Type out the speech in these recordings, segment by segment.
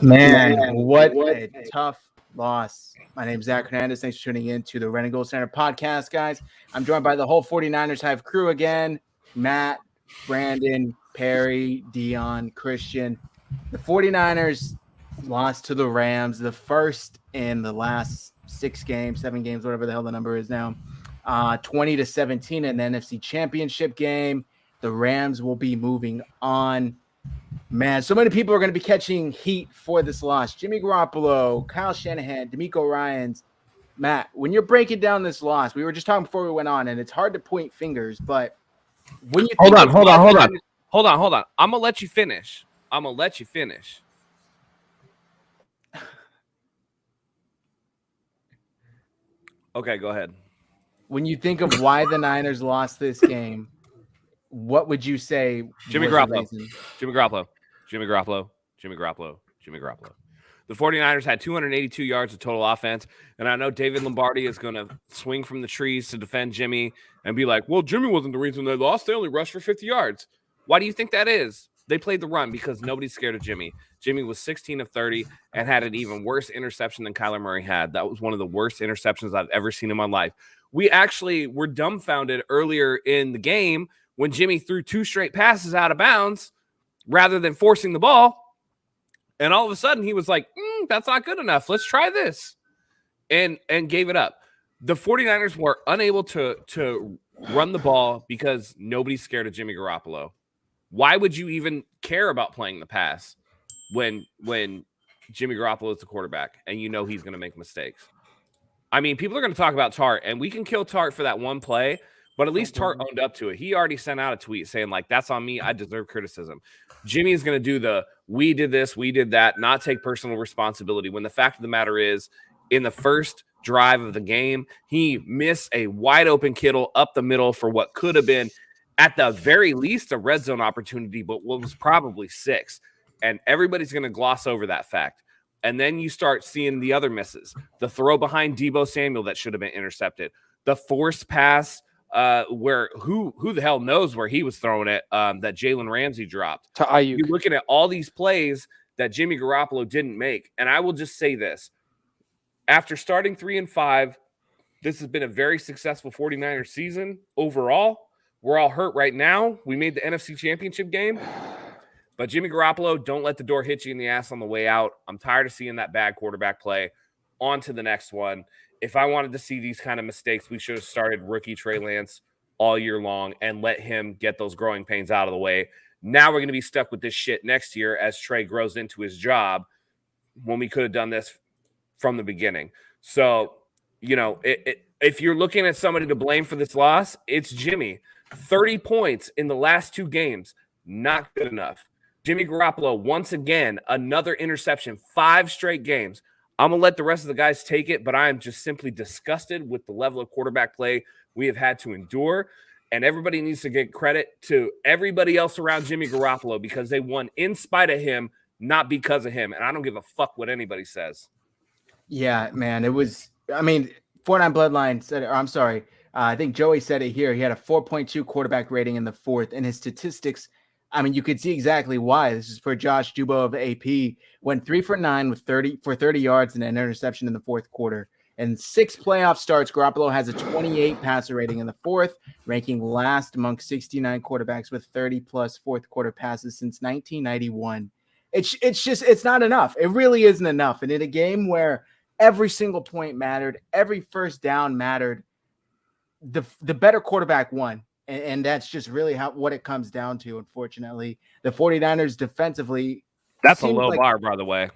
Man, what a tough loss. My name is Zach Hernandez. Thanks for tuning in to the Red and Gold Center podcast, guys. I'm joined by the whole 49ers Hive crew again. Matt, Brandon, Perry, Dion, Christian. The 49ers lost to the Rams, the first in the last 7 games, whatever the hell the number is now. 20-17 in the NFC Championship game. The Rams will be moving on. Man, so many people are going to be catching heat for this loss. Jimmy Garoppolo, Kyle Shanahan, D'Amico Ryans. Matt, when you're breaking down this loss, we were just talking before we went on, and it's hard to point fingers, but when you hold on. I'm gonna let you finish. Okay, go ahead. When you think of why the Niners lost this game, what would you say? Jimmy Garoppolo. The 49ers had 282 yards of total offense, and I know David Lombardi is going to swing from the trees to defend Jimmy and be like, well, Jimmy wasn't the reason they lost. They only rushed for 50 yards. Why do you think that is? They played the run because nobody's scared of Jimmy. Jimmy was 16 of 30 and had an even worse interception than Kyler Murray had. That was one of the worst interceptions I've ever seen in my life. We actually were dumbfounded earlier in the game when Jimmy threw 2 straight passes out of bounds rather than forcing the ball. And all of a sudden he was like, that's not good enough. Let's try this. And gave it up. The 49ers were unable to run the ball because nobody's scared of Jimmy Garoppolo. Why would you even care about playing the pass when Jimmy Garoppolo is the quarterback and you know he's going to make mistakes? I mean, people are going to talk about Tart, and we can kill Tart for that one play, but at least Tart owned up to it. He already sent out a tweet saying, like, that's on me. I deserve criticism. Jimmy is going to do the we did this, we did that, not take personal responsibility, when the fact of the matter is, in the first drive of the game, he missed a wide-open Kittle up the middle for what could have been, at the very least, a red zone opportunity, but what was probably 6. And everybody's going to gloss over that fact. And then you start seeing the other misses. The throw behind Deebo Samuel that should have been intercepted. The forced pass where who the hell knows where he was throwing it, that Jalen Ramsey dropped. To Ayuk. You're looking at all these plays that Jimmy Garoppolo didn't make. And I will just say this. After starting 3-5, this has been a very successful 49ers season overall. We're all hurt right now. We made the NFC Championship game. But Jimmy Garoppolo, don't let the door hit you in the ass on the way out. I'm tired of seeing that bad quarterback play. On to the next one. If I wanted to see these kind of mistakes, we should have started rookie Trey Lance all year long and let him get those growing pains out of the way. Now we're going to be stuck with this shit next year as Trey grows into his job when we could have done this from the beginning. So, you know, if you're looking at somebody to blame for this loss, it's Jimmy. 30 points in the last 2 games, not good enough. Jimmy Garoppolo, once again, another interception, 5 straight games. I'm going to let the rest of the guys take it, but I am just simply disgusted with the level of quarterback play we have had to endure. And everybody needs to give credit to everybody else around Jimmy Garoppolo because they won in spite of him, not because of him. And I don't give a fuck what anybody says. Yeah, man, it was, I mean, 49 Bloodline said it, or I'm sorry, I think Joey said it here. He had a 4.2 quarterback rating in the 4th, and his statistics, I mean, you could see exactly why. This is for Josh Dubow of AP. Went 3 for 9 with 30 yards and an interception in the 4th quarter. And 6 playoff starts, Garoppolo has a 28 passer rating in the 4th, ranking last among 69 quarterbacks with 30-plus 4th quarter passes since 1991. It's not enough. It really isn't enough. And in a game where every single point mattered, every first down mattered, the better quarterback won. And that's just really what it comes down to, unfortunately. The 49ers defensively. That's a low bar, by the way.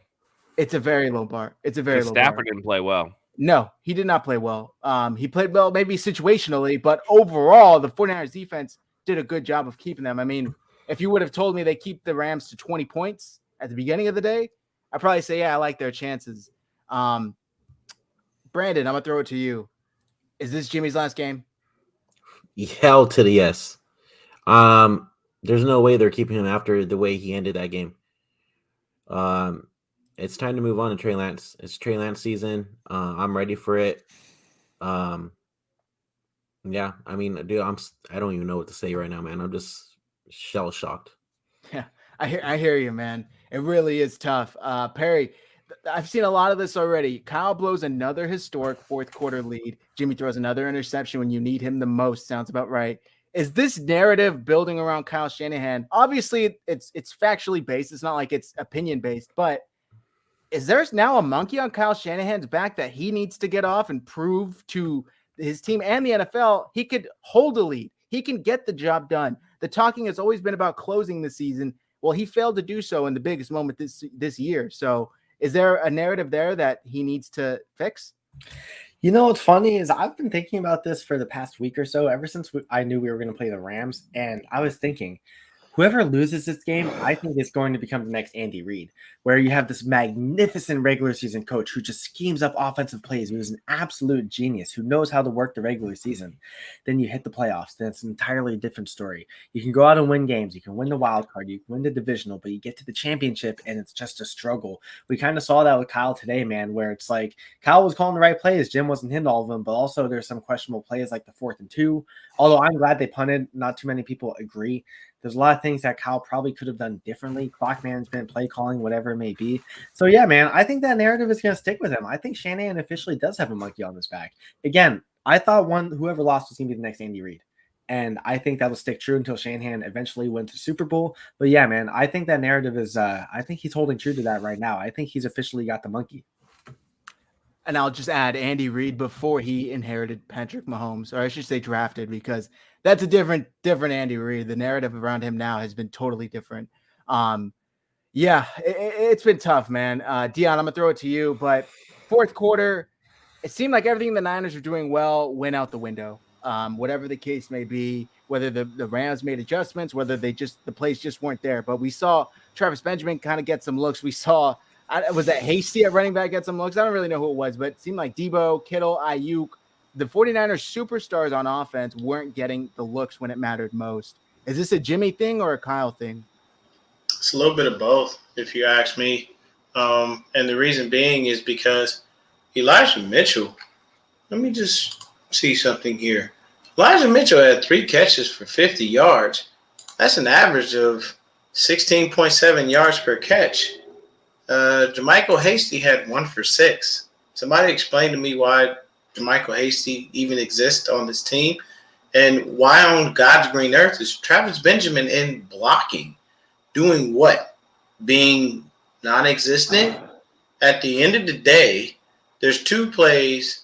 It's a very low bar. It's a very low bar. Stafford didn't play well. No, he did not play well. He played well maybe situationally, but overall, the 49ers defense did a good job of keeping them. I mean, if you would have told me they keep the Rams to 20 points at the beginning of the day, I'd probably say, yeah, I like their chances. Brandon, I'm going to throw it to you. Is this Jimmy's last game? Hell to the yes. There's no way they're keeping him after the way he ended that game. It's time to move on to Trey Lance. It's Trey Lance season. I'm ready for it. Yeah, I mean, dude, I don't even know what to say right now, man. I'm just shell shocked. Yeah, I hear you, man. It really is tough. Perry, I've seen a lot of this already. Kyle blows another historic fourth quarter lead. Jimmy throws another interception when you need him the most. Sounds about right. Is this narrative building around Kyle Shanahan? Obviously, it's factually based. It's not like it's opinion based, but is there now a monkey on Kyle Shanahan's back that he needs to get off and prove to his team and the NFL he could hold a lead? He can get the job done. The talking has always been about closing the season. Well, he failed to do so in the biggest moment this year. So is there a narrative there that he needs to fix? You know what's funny is I've been thinking about this for the past week or so, ever since I knew we were going to play the Rams. And I was thinking, whoever loses this game, I think is going to become the next Andy Reid, where you have this magnificent regular season coach who just schemes up offensive plays, who's an absolute genius, who knows how to work the regular season. Then you hit the playoffs. Then it's an entirely different story. You can go out and win games. You can win the wild card. You can win the divisional, but you get to the championship and it's just a struggle. We kind of saw that with Kyle today, man, where it's like Kyle was calling the right plays. Jim wasn't hitting all of them, but also there's some questionable plays like the 4th and 2. Although I'm glad they punted. Not too many people agree. There's a lot of things that Kyle probably could have done differently, clock management, play calling, whatever it may be. So, yeah, man, I think that narrative is going to stick with him. I think Shanahan officially does have a monkey on his back. Again, I thought whoever lost was going to be the next Andy Reid. And I think that will stick true until Shanahan eventually wins the Super Bowl. But, yeah, man, I think that narrative is I think he's holding true to that right now. I think he's officially got the monkey. And I'll just add Andy Reid before he inherited Patrick Mahomes, or I should say drafted, because that's a different Andy Reid. The narrative around him now has been totally different. It's been tough, man. Dion, I'm gonna throw it to you, but fourth quarter, it seemed like everything the Niners were doing well went out the window. Whatever the case may be, whether the Rams made adjustments, whether the plays just weren't there. But we saw Travis Benjamin kind of get some looks. We saw was that Hasty at running back get some looks? I don't really know who it was, but it seemed like Debo, Kittle, Ayuk, the 49ers superstars on offense weren't getting the looks when it mattered most. Is this a Jimmy thing or a Kyle thing? It's a little bit of both, if you ask me. And the reason being is because Elijah Mitchell, let me just see something here. Elijah Mitchell had 3 catches for 50 yards. That's an average of 16.7 yards per catch. Jermichael Hasty had 1 for 6. Somebody explain to me why Jermichael Hasty even exists on this team, and why on God's green earth is Travis Benjamin in blocking, doing what? Being non-existent? At the end of the day, there's 2 plays,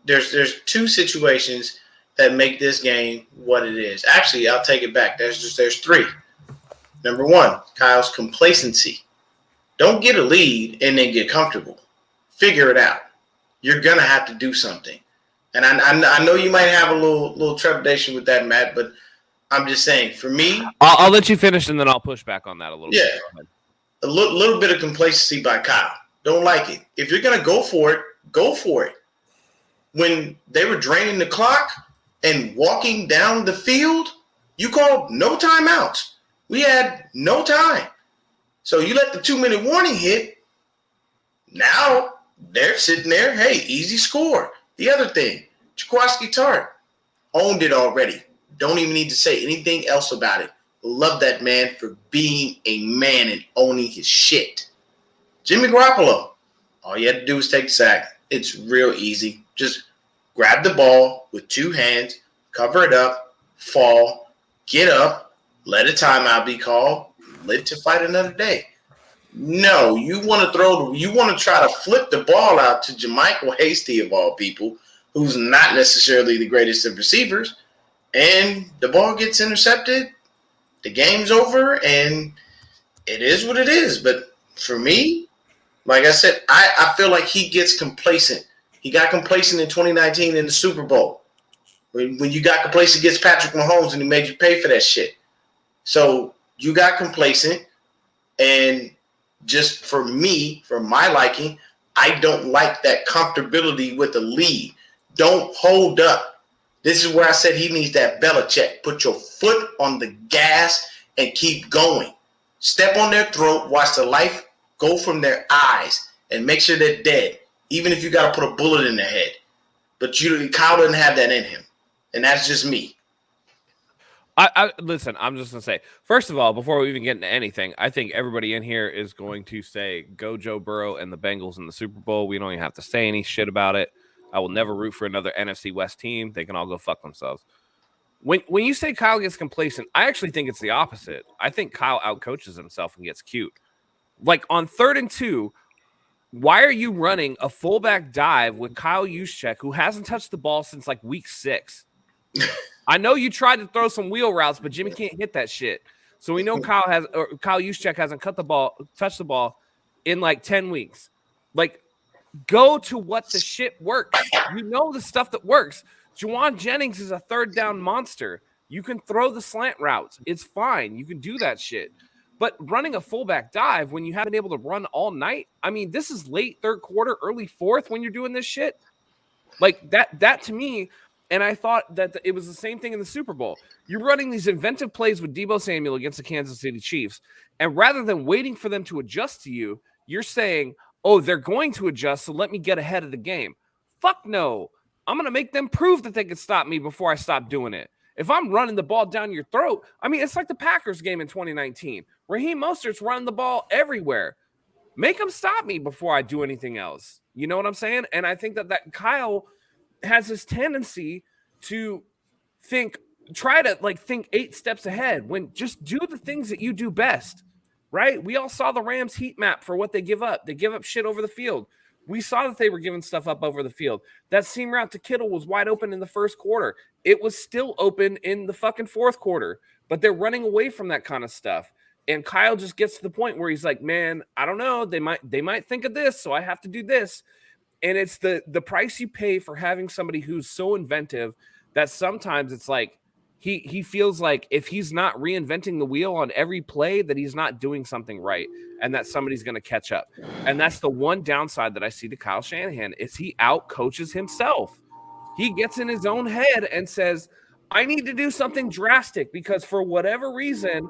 there's 2 situations that make this game what it is. Actually, I'll take it back. There's 3. Number 1, Kyle's complacency. Don't get a lead and then get comfortable. Figure it out. You're going to have to do something. And I know you might have a little trepidation with that, Matt, but I'm just saying, for me. I'll let you finish and then I'll push back on that a little bit. Yeah. A little bit of complacency by Kyle. Don't like it. If you're going to go for it, go for it. When they were draining the clock and walking down the field, you called no timeouts. We had no time. So you let the 2-minute warning hit. Now they're sitting there. Hey, easy score. The other thing, Jaquiski Tartt owned it already. Don't even need to say anything else about it. Love that man for being a man and owning his shit. Jimmy Garoppolo, all you had to do was take the sack. It's real easy. Just grab the ball with 2 hands, cover it up, fall, get up, let a timeout be called, live to fight another day. No, you want to try to flip the ball out to Jermichael Hasty, of all people, who's not necessarily the greatest of receivers, and the ball gets intercepted, the game's over, and it is what it is. But for me, like I said, I feel like he gets complacent. He got complacent in 2019 in the Super Bowl. When you got complacent against Patrick Mahomes and he made you pay for that shit. So you got complacent, and just for me, for my liking, I don't like that comfortability with the lead. Don't hold up. This is where I said he needs that Belichick. Put your foot on the gas and keep going. Step on their throat, watch the life go from their eyes, and make sure they're dead, even if you got to put a bullet in their head. But Kyle doesn't have that in him, and that's just me. Listen, I'm just gonna say, first of all, before we even get into anything, I think everybody in here is going to say go Joe Burrow and the Bengals in the Super Bowl. We don't even have to say any shit about it. I will never root for another NFC West team. They can all go fuck themselves. When you say Kyle gets complacent, I actually think it's the opposite. I think Kyle outcoaches himself and gets cute. Like on 3rd and 2, why are you running a fullback dive with Kyle Juszczyk, who hasn't touched the ball since like week 6? I know you tried to throw some wheel routes, but Jimmy can't hit that shit. So we know Kyle Juszczyk hasn't touched the ball in like 10 weeks. Like, go to what the shit works. You know the stuff that works. Juwan Jennings is a 3rd down monster. You can throw the slant routes. It's fine. You can do that shit. But running a fullback dive when you haven't been able to run all night, I mean, this is late 3rd quarter, early 4th when you're doing this shit. Like that to me. And I thought that it was the same thing in the Super Bowl. You're running these inventive plays with Deebo Samuel against the Kansas City Chiefs. And rather than waiting for them to adjust to you, you're saying, oh, they're going to adjust, so let me get ahead of the game. Fuck no. I'm going to make them prove that they can stop me before I stop doing it. If I'm running the ball down your throat, I mean, it's like the Packers game in 2019. Raheem Mostert's running the ball everywhere. Make them stop me before I do anything else. You know what I'm saying? And I think that Kyle has this tendency to try to think 8 steps ahead when just do the things that you do best, right? We all saw the Rams heat map for what they give up. They give up shit over the field. We saw that they were giving stuff up over the field. That seam route to Kittle was wide open in the 1st quarter. It was still open in the fucking 4th quarter, but they're running away from that kind of stuff. And Kyle just gets to the point where he's like, man, I don't know. They might think of this, so I have to do this. And it's the price you pay for having somebody who's so inventive that sometimes it's like he feels like if he's not reinventing the wheel on every play, that he's not doing something right and that somebody's going to catch up. And that's the one downside that I see to Kyle Shanahan is he out-coaches himself. He gets in his own head and says, I need to do something drastic because for whatever reason,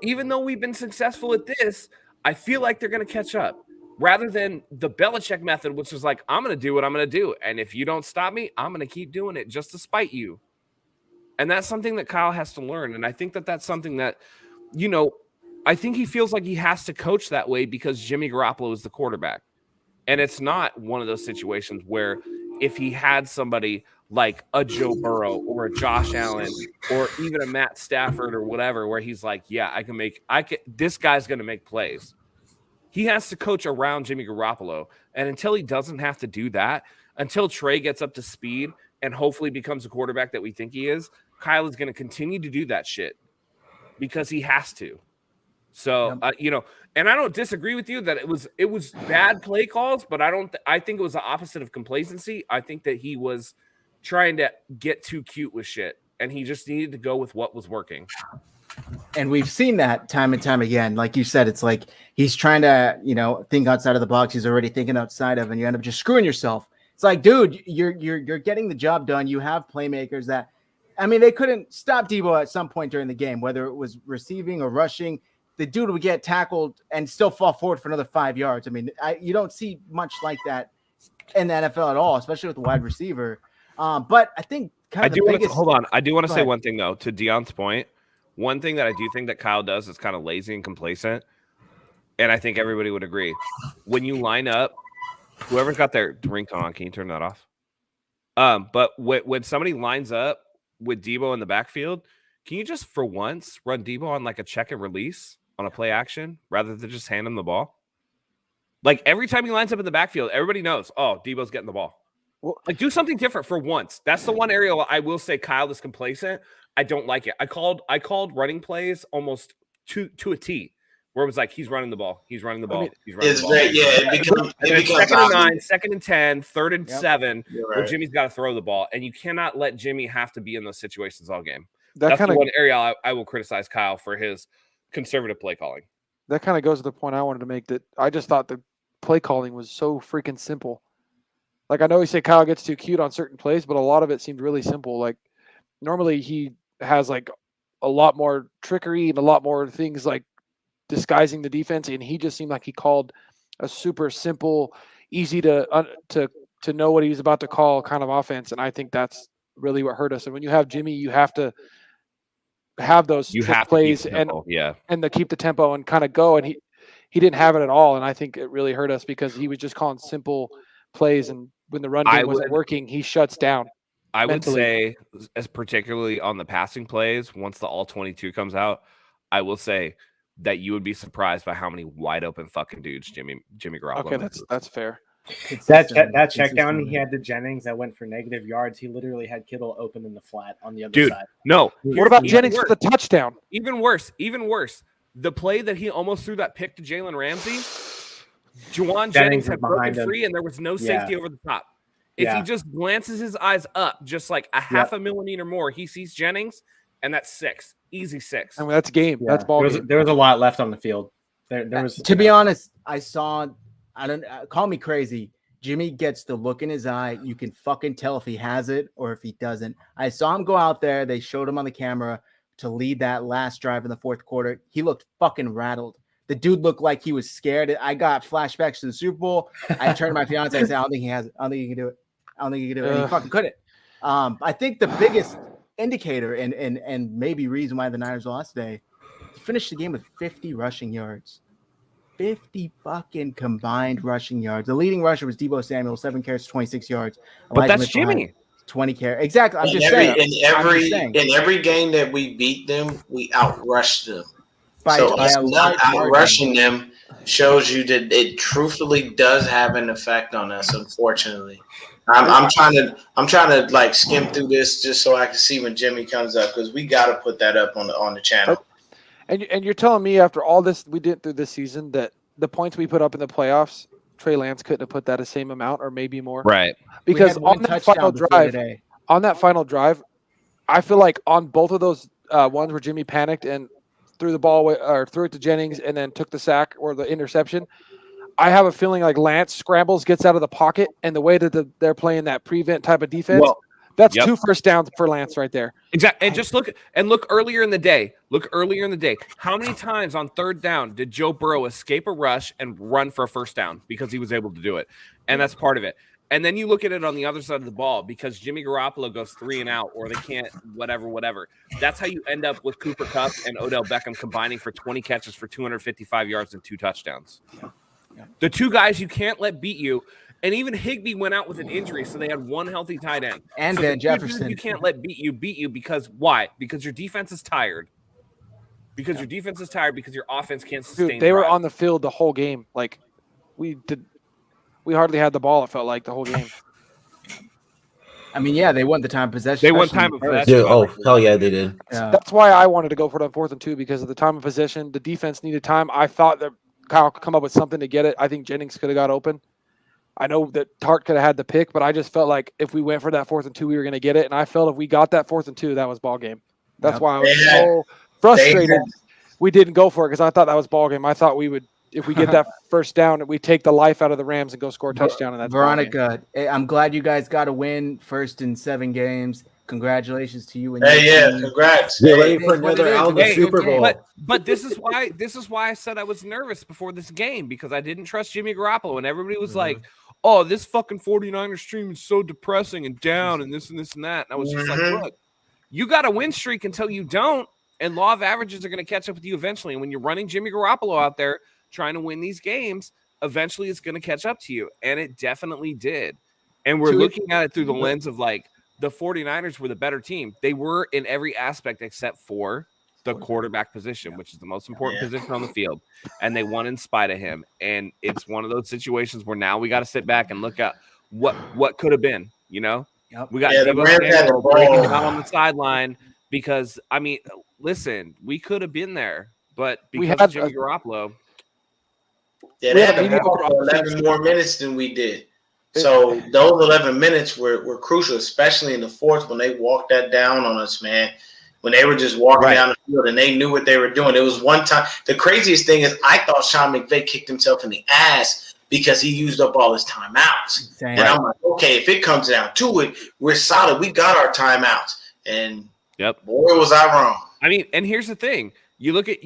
even though we've been successful at this, I feel like they're going to catch up. Rather than the Belichick method, which is like, I'm going to do what I'm going to do. And if you don't stop me, I'm going to keep doing it just to spite you. And that's something that Kyle has to learn. And I think that that's something that, I think he feels like he has to coach that way because Jimmy Garoppolo is the quarterback. And it's not one of those situations where if he had somebody like a Joe Burrow or a Josh Allen or even a Matt Stafford or whatever, where he's like, yeah, this guy's going to make plays. He has to coach around Jimmy Garoppolo. And until he doesn't have to do that, until Trey gets up to speed and hopefully becomes a quarterback that we think he is, Kyle is going to continue to do that shit because he has to. So, and I don't disagree with you that it was bad play calls, but I think it was the opposite of complacency. I think that he was trying to get too cute with shit and he just needed to go with what was working. And we've seen that time and time again. Like you said, it's like he's trying to, think outside of the box. He's already thinking outside of, and you end up just screwing yourself. It's like, dude, you're getting the job done. You have playmakers that, they couldn't stop Deebo at some point during the game, whether it was receiving or rushing. The dude would get tackled and still fall forward for another 5 yards. You don't see much like that in the NFL at all, especially with the wide receiver. But I think I do want to say one thing though, to Deion's point. One thing that I do think that Kyle does is kind of lazy and complacent, and I think everybody would agree. When you line up, whoever's got their ringtone on, can you turn that off? But when somebody lines up with Deebo in the backfield, can you just for once run Deebo on like a check and release on a play action rather than just hand him the ball? Like every time he lines up in the backfield, everybody knows, oh, Deebo's getting the ball. Like do something different for once. That's the one area I will say Kyle is complacent. I don't like it. I called running plays almost to a T, where it was like he's running the ball, he's running the ball, he's running the ball. It becomes 2nd and 9, 2nd and 10, 3rd and 7, where Jimmy's got to throw the ball, and you cannot let Jimmy have to be in those situations all game. That's the one area I will criticize Kyle for his conservative play calling. That kind of goes to the point I wanted to make, that I just thought the play calling was so freaking simple. Like I know he said Kyle gets too cute on certain plays, but a lot of it seemed really simple. Like normally he has like a lot more trickery and a lot more things like disguising the defense, and he just seemed like he called a super simple, easy to know what he was about to call kind of offense. And I think that's really what hurt us. And when you have Jimmy, you have to have those You trick have plays to keep tempo, and to keep the tempo and kind of go. And he didn't have it at all. And I think it really hurt us because he was just calling simple plays. And when the run game wasn't working, he shuts down. I would mentally. say, as particularly on the passing plays, once the all 22 comes out, I will say that you would be surprised by how many wide open fucking dudes Jimmy Garoppolo. Okay, that's fair. That check down he had to Jennings that went for negative yards. He literally had Kittle open in the flat on the other side. No. What about Jennings for the touchdown? Even worse. The play that he almost threw that pick to Jalen Ramsey, Juwan Jennings had broken free and there was no safety over the top. If he just glances his eyes up just like a half a millimeter more, he sees Jennings, and that's 6. Easy 6. I mean, that's game. Yeah. That's ball game. There was a lot left on the field. There was. To be honest, I don't call me crazy. Jimmy gets the look in his eye. You can fucking tell if he has it or if he doesn't. I saw him go out there. They showed him on the camera to lead that last drive in the fourth quarter. He looked fucking rattled. The dude looked like he was scared. I got flashbacks to the Super Bowl. I turned to my fiance and said, I don't think he has it. I don't think he can do it. And he fucking couldn't. I think the biggest indicator and maybe reason why the Niners lost today, he finished the game with 50 rushing yards. 50 fucking combined rushing yards. The leading rusher was Deebo Samuel, 7 carries, 26 yards. But that's Jimmy. 20 carries. Exactly. I'm just saying. In every game that we beat them, we outrushed them. By not outrushing them shows you that it truthfully does have an effect on us, unfortunately. I'm trying to like skim through this just so I can see when Jimmy comes up, because we got to put that up on the channel. And you're telling me after all this we did through this season that the points we put up in the playoffs, Trey Lance couldn't have put that the same amount or maybe more, right? Because on that final drive, I feel like on both of those ones where Jimmy panicked and threw the ball away or threw it to Jennings and then took the sack or the interception, I have a feeling like Lance scrambles, gets out of the pocket, and the way that they're playing that prevent type of defense, that's 2 first downs for Lance right there. Exactly. And just look earlier in the day. How many times on third down did Joe Burrow escape a rush and run for a first down because he was able to do it? And that's part of it. And then you look at it on the other side of the ball because Jimmy Garoppolo goes 3 and out, or they can't, whatever. That's how you end up with Cooper Kupp and Odell Beckham combining for 20 catches for 255 yards and 2 touchdowns. Yeah. The 2 guys you can't let beat you. And even Higbee went out with an injury, so they had 1 healthy tight end. And Van Jefferson. You can't let beat you because why? Because your defense is tired. Because your offense can't sustain. Dude, they were on the field the whole game. Like we hardly had the ball, it felt like, the whole game. I mean, yeah, they won the time of possession. They won time of possession. Dude, oh, hell yeah, they did. Yeah. That's why I wanted to go for it on 4th and 2, because of the time of possession. The defense needed time. I thought that Kyle could come up with something to get it. I think Jennings could have got open. I know that Tart could have had the pick, but I just felt like if we went for that 4th and 2, we were going to get it. And I felt if we got that 4th and 2, that was ball game. That's why I was so frustrated we didn't go for it, because I thought that was ball game. I thought we would, if we get that first down, we take the life out of the Rams and go score a touchdown. And that's Veronica. I'm glad you guys got a win, first in 7 games. Congratulations to you. And congrats. Get ready for another Super Bowl. But this is why I said I was nervous before this game, because I didn't trust Jimmy Garoppolo, and everybody was like, "Oh, this fucking 49ers stream is so depressing and down and this and this and that." And I was just like, "Look, you got a win streak until you don't, and law of averages are going to catch up with you eventually. And when you're running Jimmy Garoppolo out there trying to win these games, eventually it's going to catch up to you." And it definitely did. And we're looking at it through the lens of like, the 49ers were the better team. They were in every aspect except for the quarterback position, which is the most important position on the field. And they won in spite of him. And it's one of those situations where now we got to sit back and look at what could have been, you know? Yep. We got Deebo Samuel breaking out on the sideline because, I mean, listen, we could have been there, but because of Jimmy Garoppolo. Yeah, they had the ball for 11 more minutes than we did. So those 11 minutes were crucial, especially in the fourth when they walked that down on us, man. When they were just walking down the field and they knew what they were doing. It was one time. The craziest thing is I thought Sean McVay kicked himself in the ass because he used up all his timeouts. And I'm like, okay, if it comes down to it, we're solid. We got our timeouts. And boy, was I wrong. I mean, and here's the thing. You look at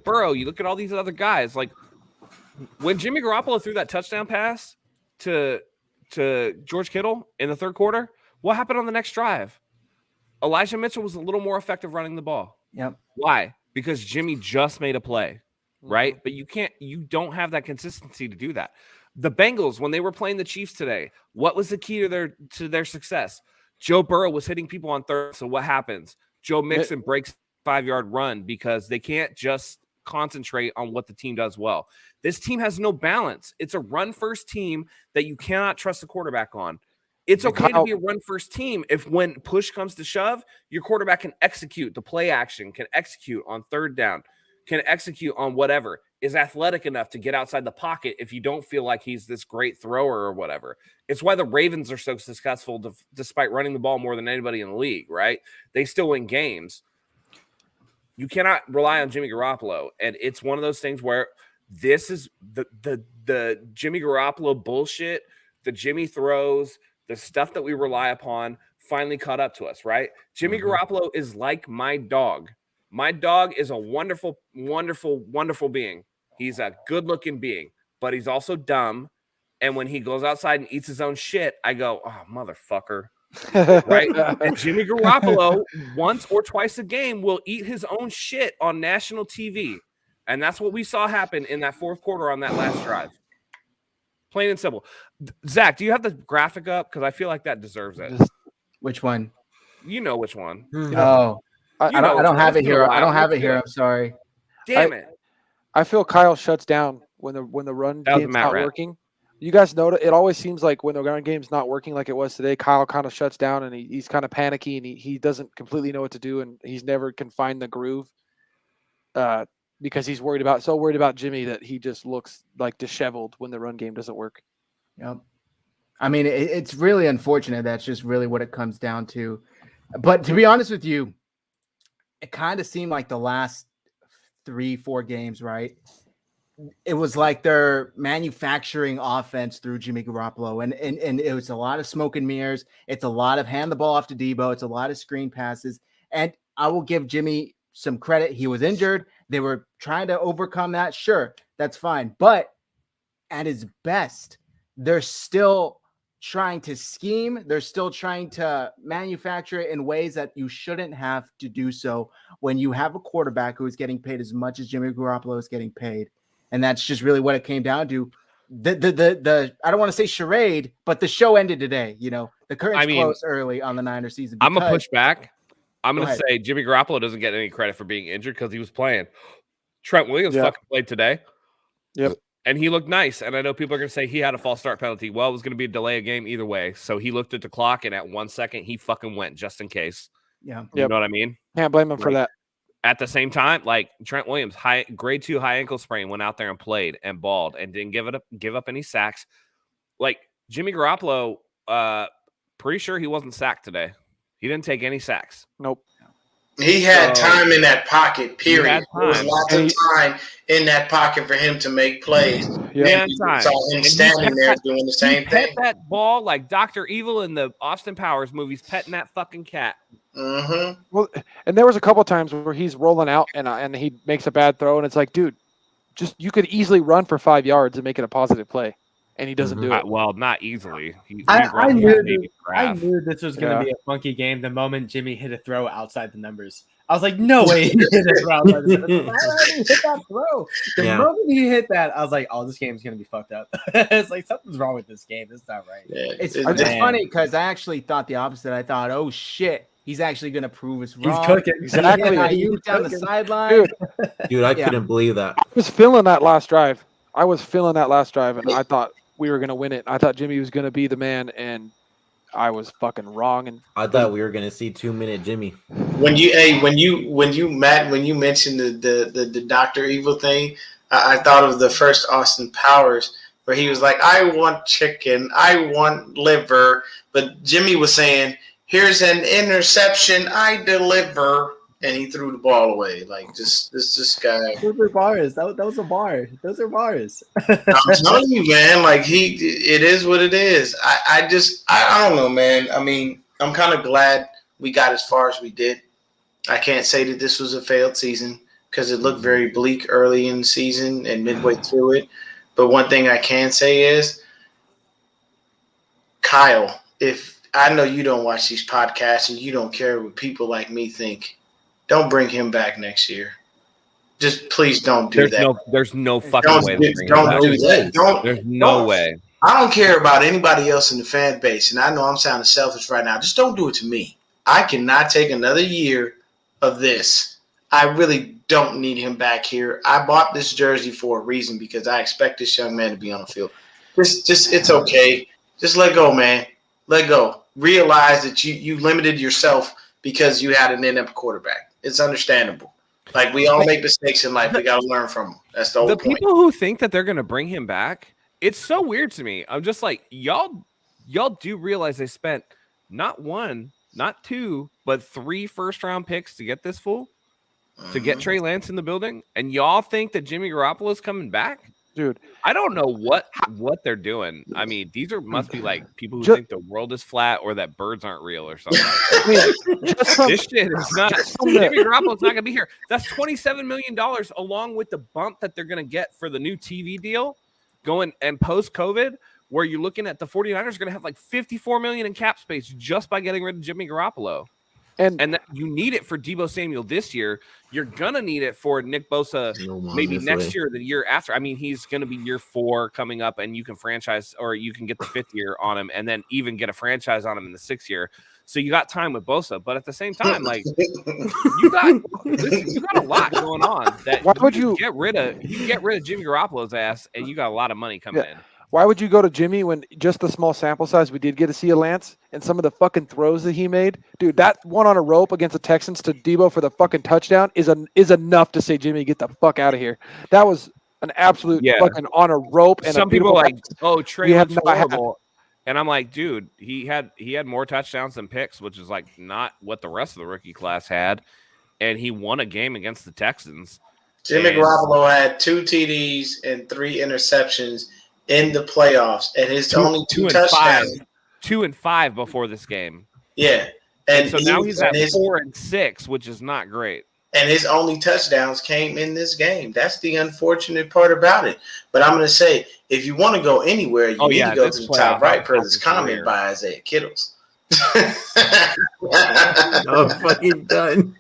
Burrow, you look at all these other guys, like, when Jimmy Garoppolo threw that touchdown pass to George Kittle in the third quarter, what happened on the next drive? Elijah Mitchell was a little more effective running the ball. Yep. Why? Because Jimmy just made a play, right? Mhm. But you don't have that consistency to do that. The Bengals, when they were playing the Chiefs today, what was the key to their success? Joe Burrow was hitting people on third. So what happens? Joe Mixon breaks 5-yard run because they can't just concentrate on what the team does well. This team has no balance. It's a run-first team that you cannot trust the quarterback on. It's okay to be a run-first team if when push comes to shove, your quarterback can execute the play action, can execute on third down, can execute on whatever, is athletic enough to get outside the pocket if you don't feel like he's this great thrower or whatever. It's why the Ravens are so successful despite running the ball more than anybody in the league, right? They still win games. You cannot rely on Jimmy Garoppolo, and it's one of those things where this is the Jimmy Garoppolo bullshit, the Jimmy throws, the stuff that we rely upon finally caught up to us, right? Jimmy Garoppolo is like my dog. My dog is a wonderful, wonderful, wonderful being. He's a good-looking being, but he's also dumb. And when he goes outside and eats his own shit, I go, oh, motherfucker. Right? And Jimmy Garoppolo, once or twice a game, will eat his own shit on national TV. And that's what we saw happen in that fourth quarter on that last drive. Plain and simple. Zach, do you have the graphic up? Because I feel like that deserves it. Which one? You know which one. Oh, I don't have it here. I don't have it here. I'm sorry. Damn it. I feel Kyle shuts down when the run game's not working. You guys know it always seems like when the run game's not working like it was today, Kyle kind of shuts down and he's kind of panicky and he doesn't completely know what to do and he's never can find the groove because he's worried about Jimmy that he just looks like disheveled when the run game doesn't work. Yep. I mean, it's really unfortunate. That's just really what it comes down to. But to be honest with you, it kind of seemed like the last 3-4 games, right? It was like they're manufacturing offense through Jimmy Garoppolo, and it was a lot of smoke and mirrors. It's a lot of hand the ball off to Debo. It's a lot of screen passes, and I will give Jimmy some credit. He was injured. They were trying to overcome that. Sure, that's fine. But at his best, they're still trying to scheme. They're still trying to manufacture it in ways that you shouldn't have to do so when you have a quarterback who is getting paid as much as Jimmy Garoppolo is getting paid. And that's just really what it came down to. The I don't want to say charade, but the show ended today. You know, the curtain's closed early on the Niners season. I'm going to push back. I'm going to say Jimmy Garoppolo doesn't get any credit for being injured because he was playing. Trent Williams fucking played today. Yep. And he looked nice. And I know people are going to say he had a false start penalty. Well, it was going to be a delay of game either way. So he looked at the clock, and at 1 second, he fucking went just in case. Yeah. You know what I mean? Can't blame him for that. At the same time, like Trent Williams, grade 2 high ankle sprain, went out there and played and balled and didn't give up any sacks. Like Jimmy Garoppolo, pretty sure he wasn't sacked today. He didn't take any sacks. Nope. He had time in that pocket, period. There was lots of time in that pocket for him to make plays. Yeah, saw him standing there doing the same thing. Pet that ball like Dr. Evil in the Austin Powers movies, petting that fucking cat. Mm-hmm. Well, and there was a couple times where he's rolling out and he makes a bad throw, and it's like, dude, just you could easily run for 5 yards and make it a positive play, and he doesn't do it. Well, not easily. I knew this was going to be a funky game the moment Jimmy hit a throw outside the numbers. I was like, no way he hit a throw outside the numbers. Why did he hit that throw? The moment he hit that, I was like, oh, this game's going to be fucked up. It's like something's wrong with this game. It's not right. Yeah, it's funny because I actually thought the opposite. I thought, oh, shit. He's actually going to prove us wrong. He's cooking. Exactly. He's down the sideline. Dude, I couldn't believe that. I was feeling that last drive. And I thought we were going to win it. I thought Jimmy was going to be the man, and I was fucking wrong. And I thought we were going to see 2-minute Jimmy. When you mentioned the Dr. Evil thing, I thought of the first Austin Powers where he was like, I want chicken, I want liver, but Jimmy was saying, here's an interception, I deliver, and he threw the ball away. Like this guy. Those are bars. That was a bar. Those are bars. I'm telling you, man. Like it is what it is. I don't know, man. I mean, I'm kind of glad we got as far as we did. I can't say that this was a failed season because it looked very bleak early in the season and midway through it. But one thing I can say is, Kyle, if I know you don't watch these podcasts and you don't care what people like me think. Don't bring him back next year. Just please don't do that. There's no fucking Don't way. do that. There's no way. I don't care about anybody else in the fan base, and I know I'm sounding selfish right now. Just don't do it to me. I cannot take another year of this. I really don't need him back here. I bought this jersey for a reason because I expect this young man to be on the field. Just it's okay. Just let go, man. Let go. Realize that you limited yourself because you had an inept quarterback. It's understandable. Like, we all make mistakes in life. We got to learn from them. That's the whole point. The people who think that they're going to bring him back, it's so weird to me. I'm just like, y'all do realize they spent not one, not two, but 3 first-round picks to get this fool, to get Trey Lance in the building, and y'all think that Jimmy Garoppolo is coming back? Dude, I don't know what they're doing. I mean, must be like people who think the world is flat or that birds aren't real or something. This shit is not. Jimmy Garoppolo's not gonna be here. That's $27 million along with the bump that they're gonna get for the new TV deal going and post COVID, where you're looking at the 49ers are gonna have like $54 million in cap space just by getting rid of Jimmy Garoppolo. And that you need it for Deebo Samuel this year. You're gonna need it for Nick Bosa maybe next year, the year after. I mean, he's gonna be year 4 coming up, and you can franchise or you can get the 5th year on him, and then even get a franchise on him in the 6th year. So you got time with Bosa, but at the same time, like you got a lot going on. That why would you get rid of Jimmy Garoppolo's ass, and you got a lot of money coming in. Why would you go to Jimmy when just the small sample size we did get to see a Lance and some of the fucking throws that he made? Dude, that one on a rope against the Texans to Deebo for the fucking touchdown is enough to say, Jimmy, get the fuck out of here. That was an absolute fucking on a rope. And some people are like, oh, Trey looks horrible. And I'm like, dude, he had more touchdowns than picks, which is like not what the rest of the rookie class had. And he won a game against the Texans. Jimmy Garoppolo had 2 TDs and 3 interceptions in the playoffs, and his only 2 touchdowns. 2 and 5 before this game. Yeah, and so now he's at 4 and 6, which is not great. And his only touchdowns came in this game. That's the unfortunate part about it. But I'm going to say, if you want to go anywhere, you need to go to the top right per this comment by Isaiah Kittles. I'm fucking done.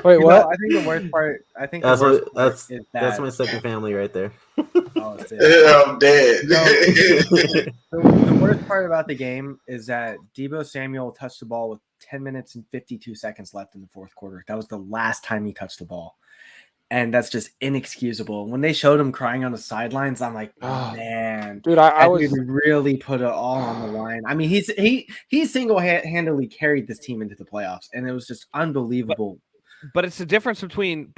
Wait, what? I think the worst part. That's my second family right there. Oh, I'm dead. The worst part about the game is that Deebo Samuel touched the ball with 10 minutes and 52 seconds left in the 4th quarter. That was the last time he touched the ball. And that's just inexcusable. When they showed him crying on the sidelines, I'm like, oh, man. Dude, I was really put it all on the line. I mean, he single-handedly carried this team into the playoffs, and it was just unbelievable. But it's the difference between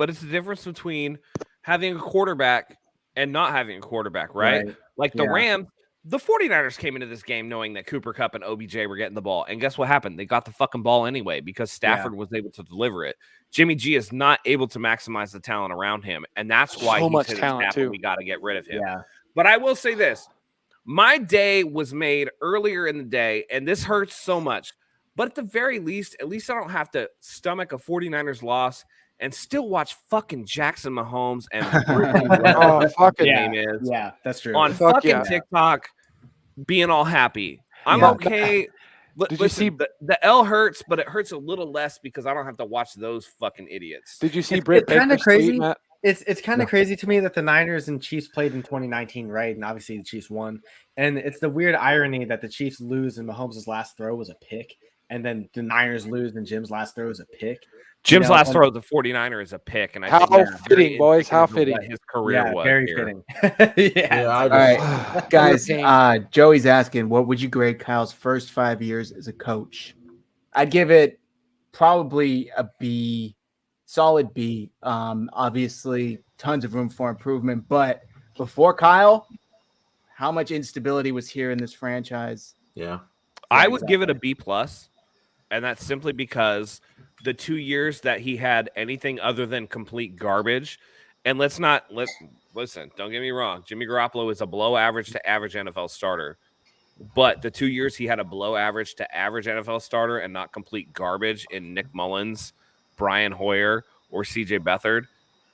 having a quarterback and not having a quarterback, right? Like the Rams, the 49ers came into this game knowing that Cooper Kupp and OBJ were getting the ball. And guess what happened? They got the fucking ball anyway because Stafford was able to deliver it. Jimmy G is not able to maximize the talent around him. And that's why he's much hit talent his cap, too. and we got to get rid of him. Yeah. But I will say this. My day was made earlier in the day, and this hurts so much. But at the very least, I don't have to stomach a 49ers loss and still watch fucking Jackson Mahomes and name is. Yeah, that's true. On fucking TikTok being all happy. I'm okay. Did you see the L hurts, but it hurts a little less because I don't have to watch those fucking idiots. Did you see Britt kind of Baker's crazy? tweet, Matt? It's kind of crazy to me that the Niners and Chiefs played in 2019, right? And obviously the Chiefs won. And it's the weird irony that the Chiefs lose and Mahomes' last throw was a pick. And then the Niners lose and Jim's last throw is a pick. Jim's last throw of the 49er is a pick. And I how think fitting, boys. How fitting. His career was. Very here. fitting. All right, guys. Joey's asking, what would you grade Kyle's first 5 years as a coach? I'd give it probably a B, solid B. Obviously, tons of room for improvement. But before Kyle, how much instability was here in this franchise? Yeah. I would give it a B+, and that's simply because the 2 years that he had anything other than complete garbage, and listen, don't get me wrong, Jimmy Garoppolo is a below average to average NFL starter, but the 2 years he had a below average to average NFL starter and not complete garbage in Nick Mullins, Brian Hoyer, or CJ Beathard,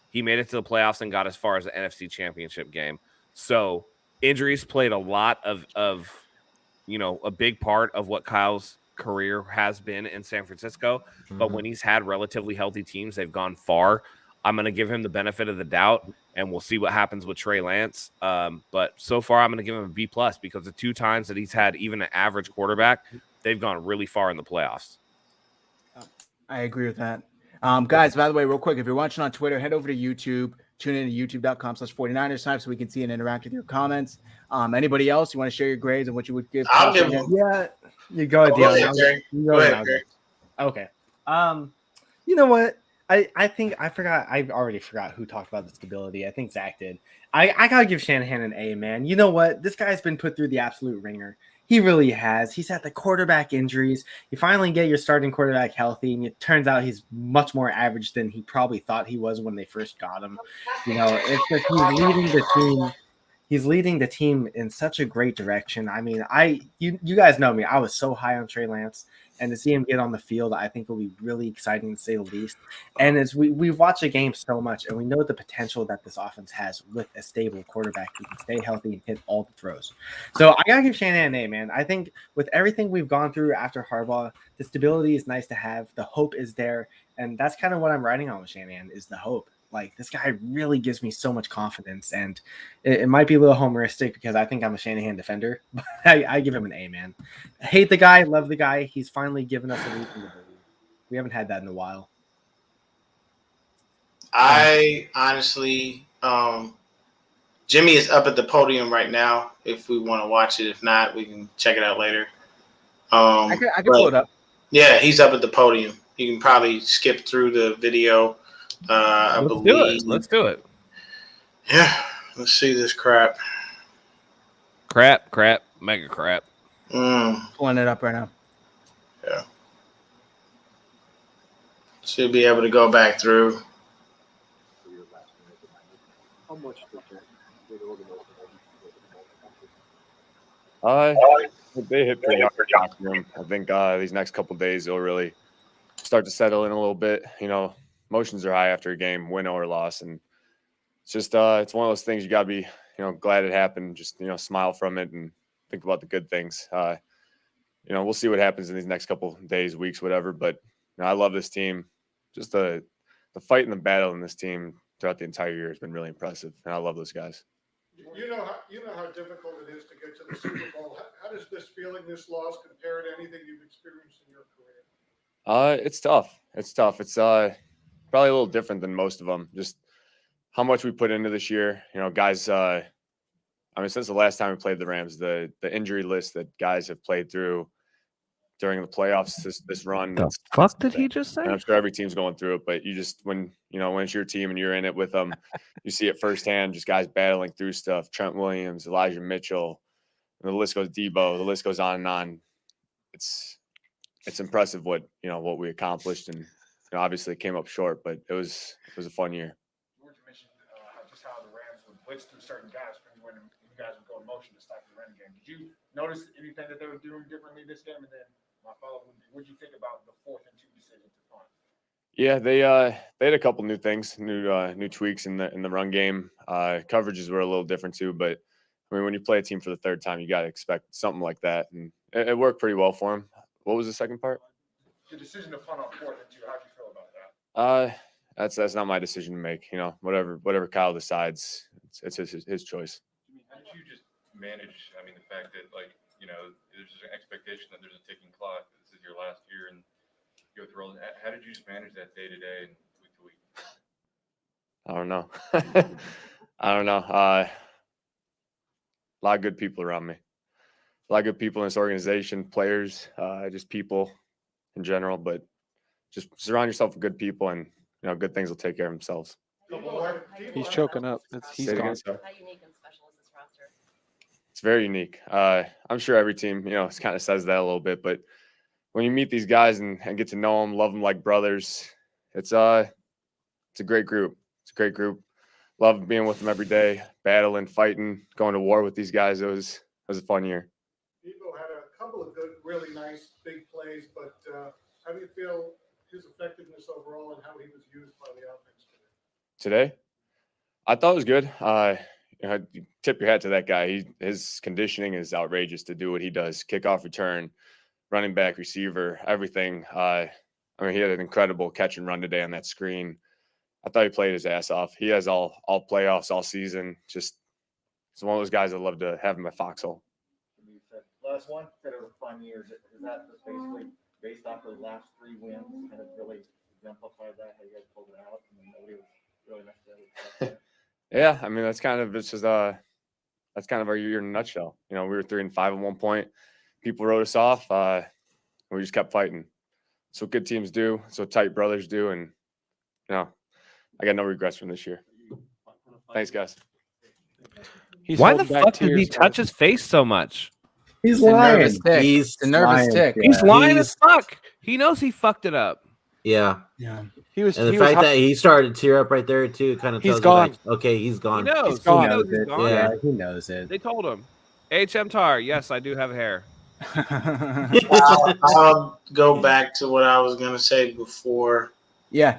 he made it to the playoffs and got as far as the NFC Championship game. So injuries played a lot of a big part of what Kyle's career has been in San Francisco. But Mhm. when he's had relatively healthy teams, they've gone far. I'm going to give him the benefit of the doubt, and we'll see what happens with Trey Lance. But so far, I'm going to give him a B+ because the 2 times that he's had even an average quarterback, they've gone really far in the playoffs. I agree with that. Guys, by the way, real quick, if you're watching on Twitter, head over to YouTube, tune in to youtube.com/49ers time so we can see and interact with your comments. Anybody else, you want to share your grades and what you would give? I'll give Shanahan? him. Yeah, you go ahead, Go Dion. ahead, Terry. You Go go ahead, ahead. Terry. Okay. You know what? I think I forgot. I already forgot who talked about the stability. I think Zach did. I gotta give Shanahan an A, man. You know what? This guy's been put through the absolute ringer. He really has. He's had the quarterback injuries. You finally get your starting quarterback healthy, and it turns out he's much more average than he probably thought he was when they first got him. You know, it's just he's leading the team. He's leading the team in such a great direction. I mean, you guys know me. I was so high on Trey Lance, and to see him get on the field, I think will be really exciting to say the least. And as we've watched the game so much, and we know the potential that this offense has with a stable quarterback who can stay healthy and hit all the throws. So I gotta give Shanahan an A, man. I think with everything we've gone through after Harbaugh, the stability is nice to have. The hope is there, and that's kind of what I'm writing on with Shanahan is the hope. Like, this guy really gives me so much confidence, and it might be a little homeristic because I think I'm a Shanahan defender, but I give him an A, man. I hate the guy, love the guy. He's finally given us a reason to believe. We haven't had that in a while. I honestly, Jimmy is up at the podium right now. If we want to watch it, if not, we can check it out later. I can pull it up. Yeah, he's up at the podium. You can probably skip through the video. I Let's do believe. it. Let's do it. Yeah, let's see this crap. Crap, mega crap. Pulling it up right now. Yeah. Should be able to go back through. They hit pretty hard. I think these next couple of days they'll really start to settle in a little bit. You know, emotions are high after a game, win or loss, and it's just it's one of those things you got to be glad it happened. Just smile from it and think about the good things. We'll see what happens in these next couple of days, weeks, whatever. But I love this team. Just the fight and the battle in this team throughout the entire year has been really impressive, and I love those guys. You know how difficult it is to get to the Super Bowl. How does this feeling, this loss, compare to anything you've experienced in your career? It's tough. It's tough. It's probably a little different than most of them. Just how much we put into this year. Guys. Since the last time we played the Rams, the injury list that guys have played through during the playoffs this run. The fuck did he just say? And I'm sure every team's going through it, but you just when it's your team and you're in it with them, you see it firsthand. Just guys battling through stuff. Trent Williams, Elijah Mitchell, the list goes. Debo, the list goes on and on. It's impressive what we accomplished, and obviously it came up short, but it was a fun year. George mentioned just how the Rams would blitz through certain guys when you guys would go in motion to stop the run game. Did you notice anything that they were doing differently this game? And then my follow-up would be, what did you think about the 4th and 2 decision to punt? Yeah, they had a couple new things, new tweaks in the run game. Coverages were a little different too, but when you play a team for the 3rd time, you got to expect something like that, and it worked pretty well for him. What was the second part? The decision to punt on 4th and 2. How do you feel about that? That's not my decision to make. Whatever Kyle decides, it's his choice. How did you just manage? The fact that there's an expectation that there's a ticking clock. This is your last year, and go through all that. How did you just manage that day to day and week to week? I don't know. I don't know. A lot of good people around me. A lot of good people in this organization, players, just people in general. But just surround yourself with good people, and good things will take care of themselves. He's choking up. He's gone. How unique and special is this roster? It's very unique. I'm sure every team, kind of says that a little bit, but when you meet these guys and get to know them, love them like brothers, it's a great group. It's a great group. Love being with them every day, battling, fighting, going to war with these guys. It was a fun year. Debo had a couple of good, really nice big plays, but how do you feel his effectiveness overall and how he was used by the offense today? I thought it was good. You tip your hat to that guy. His conditioning is outrageous to do what he does. Kickoff return, running back, receiver, everything. I mean, he had an incredible catch and run today on that screen. I thought he played his ass off. He has all playoffs, all season. Just he's one of those guys I'd love to have in my foxhole. You said last one, said it was a fun year. Is that just basically based off the last 3 wins? Kind of really exemplified that how you guys pulled it out, and nobody was really necessarily. Yeah, I mean that's kind of our year in a nutshell. You know, we were 3-5 at one point. People wrote us off. We just kept fighting. That's what good teams do. That's what tight brothers do, and you know, I got no regrets from this year. Thanks, guys. Why the fuck did he touch his face so much? He's It's a lying. nervous tick. He's It's a nervous lying, tick. yeah. He's lying He's- as fuck. He knows he fucked it up. Yeah. Yeah. He was. And the he was fact that he started to tear up right there too kind of He's tells gone. you like, okay, he's He gone. knows. He's gone. He knows Knows he's it. gone. Yeah, he knows it. They told him. HM Tar, yes, I do have hair. I'll go back to what I was going to say before yeah.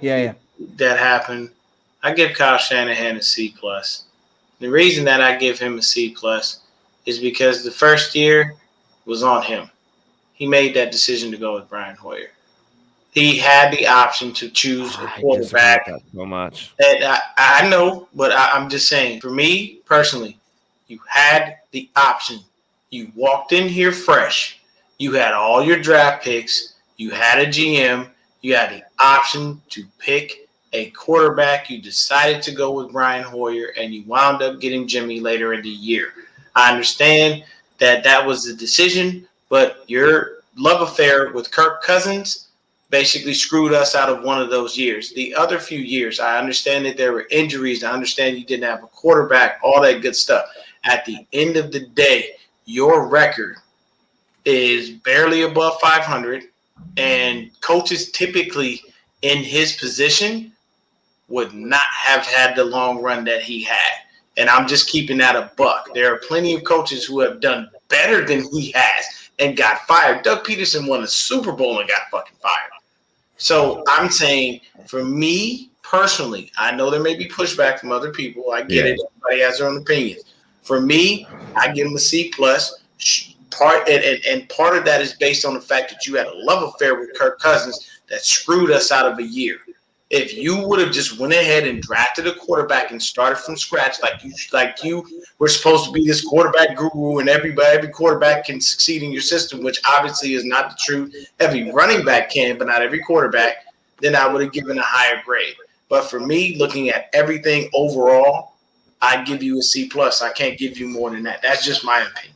that happened. I give Kyle Shanahan a C+. The reason that I give him a C+ is because the first year was on him. He made that decision to go with Brian Hoyer. He had the option to choose a quarterback. So much. And I know, but I'm just saying, for me personally, you had the option. You walked in here fresh. You had all your draft picks. You had a GM. You had the option to pick a quarterback. You decided to go with Brian Hoyer, and you wound up getting Jimmy later in the year. I understand that was the decision, but your love affair with Kirk Cousins basically screwed us out of one of those years. The other few years, I understand that there were injuries. I understand you didn't have a quarterback, all that good stuff. At the end of the day, your record is barely above 500, and coaches typically in his position would not have had the long run that he had. And I'm just keeping that a buck. There are plenty of coaches who have done better than he has and got fired. Doug Peterson won a Super Bowl and got fucking fired. So I'm saying, for me personally, I know there may be pushback from other people. I get it. Everybody has their own opinions. For me, I give him a C+. Part of that is based on the fact that you had a love affair with Kirk Cousins that screwed us out of a year. If you would have just went ahead and drafted a quarterback and started from scratch, like you were supposed to be this quarterback guru, and every quarterback can succeed in your system, which obviously is not the truth. Every running back can, but not every quarterback. Then I would have given a higher grade. But for me, looking at everything overall, I give you a C+. I can't give you more than that. That's just my opinion.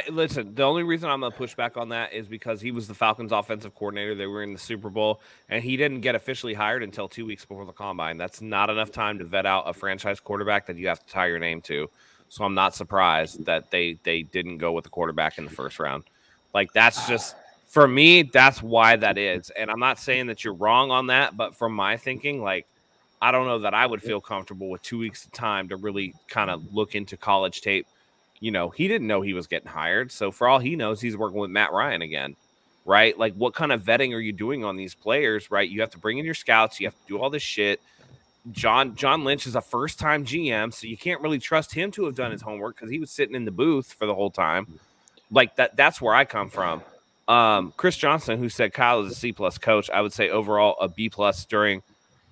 Listen, the only reason I'm going to push back on that is because he was the Falcons offensive coordinator. They were in the Super Bowl, and he didn't get officially hired until 2 weeks before the combine. That's not enough time to vet out a franchise quarterback that you have to tie your name to. So I'm not surprised that they didn't go with the quarterback in the first round. Like, that's just, for me, that's why that is. And I'm not saying that you're wrong on that, but from my thinking, like, I don't know that I would feel comfortable with 2 weeks of time to really kind of look into college tape. You know, he didn't know he was getting hired. So for all he knows, he's working with Matt Ryan again, right? Like, what kind of vetting are you doing on these players, right? You have to bring in your scouts. You have to do all this shit. John Lynch is a first-time GM, so you can't really trust him to have done his homework because he was sitting in the booth for the whole time. Like, that's where I come from. Chris Johnson, who said Kyle is a C+ coach, I would say overall a B+ during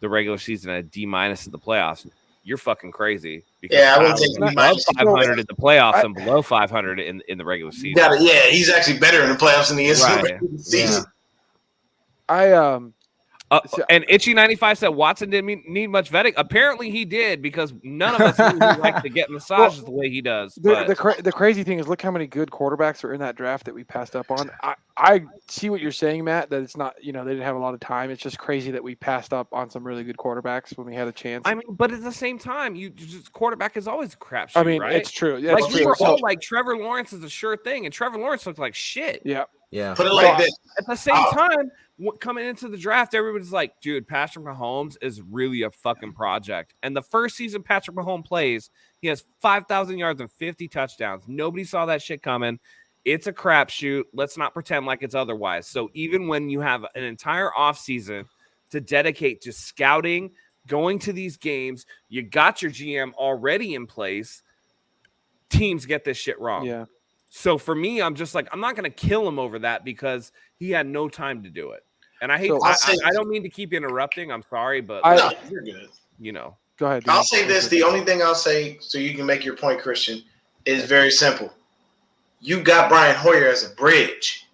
the regular season and a D- in the playoffs. You're fucking crazy. Because Yeah, I wouldn't Kyle say is above 500 in the playoffs and below 500 in the regular season. He's actually better in the playoffs than he is in the regular season. And Itchy 95 said Watson didn't need much vetting. Apparently he did, because none of us knew he liked to get massages the way he does. The crazy thing is, look how many good quarterbacks are in that draft that we passed up on. I see what you're saying, Matt, that it's not, they didn't have a lot of time. It's just crazy that we passed up on some really good quarterbacks when we had a chance. I mean, but at the same time, quarterback is always a crapshoot. I mean, right? it's true. Yeah, like, it's we true. were all like, Trevor Lawrence is a sure thing, and Trevor Lawrence looked like shit. Yeah. Yeah. Put it like this. At the same time, coming into the draft, everybody's like, dude, Patrick Mahomes is really a fucking project. And the first season Patrick Mahomes plays, he has 5,000 yards and 50 touchdowns. Nobody saw that shit coming. It's a crapshoot. Let's not pretend like it's otherwise. So even when you have an entire offseason to dedicate to scouting, going to these games, you got your GM already in place, teams get this shit wrong. Yeah. So for me, I'm just like, I'm not going to kill him over that because he had no time to do it. And I hate. So- I don't mean to keep interrupting. I'm sorry, but I- No, you're good. you know. Go ahead. I'll Dean. say this. The only thing I'll say, so you can make your point, Christian, is very simple. You got Brian Hoyer as a bridge.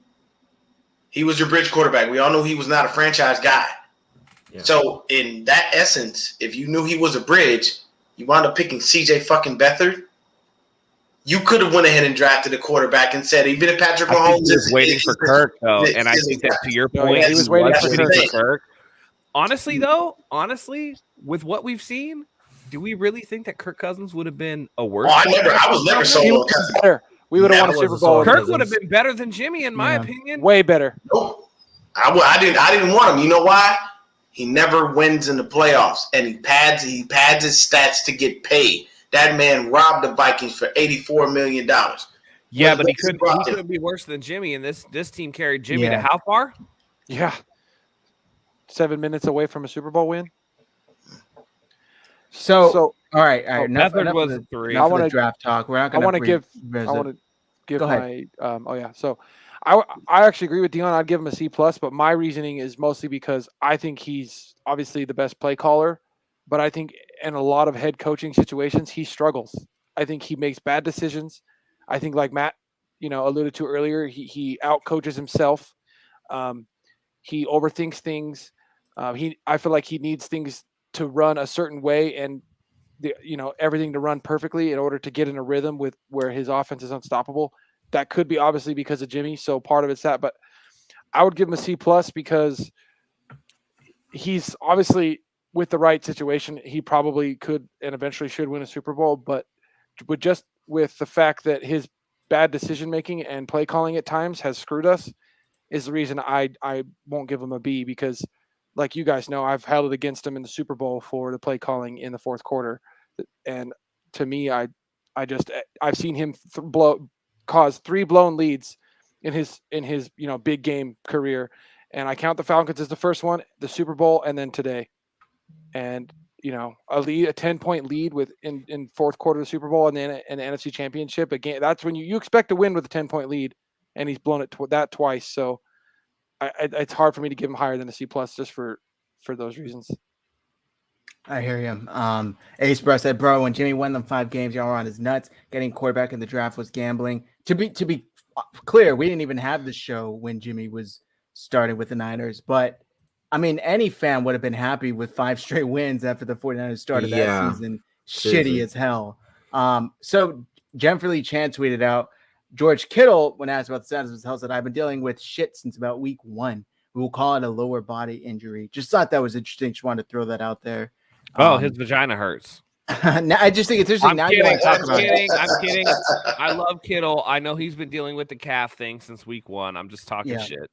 He was your bridge quarterback. We all knew he was not a franchise guy. Yeah. So in that essence, if you knew he was a bridge, you wound up picking CJ fucking Beathard. You could have went ahead and drafted a quarterback and said, even if Patrick I think Mahomes he was waiting for Kirk, though, and I think that to your No, point, yeah, he was waiting for Kirk. Honestly, with what we've seen, do we really think that Kirk Cousins would have been a worse? I was never sold He on was Cousins. better. We would have won a That Super was Bowl. a with solid Kirk him. would have been better than Jimmy, in my opinion. Way better. Nope. I didn't want him. You know why? He never wins in the playoffs, and he pads his stats to get paid. That man robbed the Vikings for $84 million. Yeah, When but he Wilson brought him- couldn't be worse than Jimmy, and this team carried Jimmy Yeah. to how far? Yeah. 7 minutes away from a Super Bowl win. So all right. Enough, Beathard enough was of a the, three. enough I of wanna- the draft talk. We're not I going want to to give Go ahead. my So I actually agree with Dion. I'd give him a C+, but my reasoning is mostly because I think he's obviously the best play caller, but I think in a lot of head coaching situations he struggles. I think he makes bad decisions. I think, like Matt, alluded to earlier, he out coaches himself. He overthinks things. I feel like he needs things to run a certain way and everything to run perfectly in order to get in a rhythm with where his offense is unstoppable. That could be obviously because of Jimmy, so part of it's that. But I would give him a C+ because he's obviously, with the right situation, he probably could and eventually should win a Super Bowl. But with the fact that his bad decision making and play calling at times has screwed us, is the reason I won't give him a B, because, like you guys know, I've held it against him in the Super Bowl for the play calling in the fourth quarter, and to me, I've seen him cause 3 blown leads in his big game career, and I count the Falcons as the first one, the Super Bowl, and then today, and a 10-point lead in fourth quarter of the Super Bowl and then an NFC Championship again. That's when you expect to win with a 10-point lead, and he's blown it that twice. So it's hard for me to give him higher than a C+ just for those reasons. I hear you. Ace Bro said, bro, when Jimmy won them 5 games, y'all were on his nuts. Getting quarterback in the draft was gambling. To be clear, we didn't even have the show when Jimmy was starting with the Niners. But, I mean, any fan would have been happy with 5 straight wins after the 49ers started that season. Seriously. Shitty as hell. So Jennifer Chan tweeted out, George Kittle, when asked about the status of his health, said, I've been dealing with shit since about week 1. We will call it a lower body injury. Just thought that was interesting. Just wanted to throw that out there. Oh, his vagina hurts. I just think it's interesting. I'm You want to talk about it. I'm kidding. I love Kittle. I know he's been dealing with the calf thing since week 1. I'm just talking shit.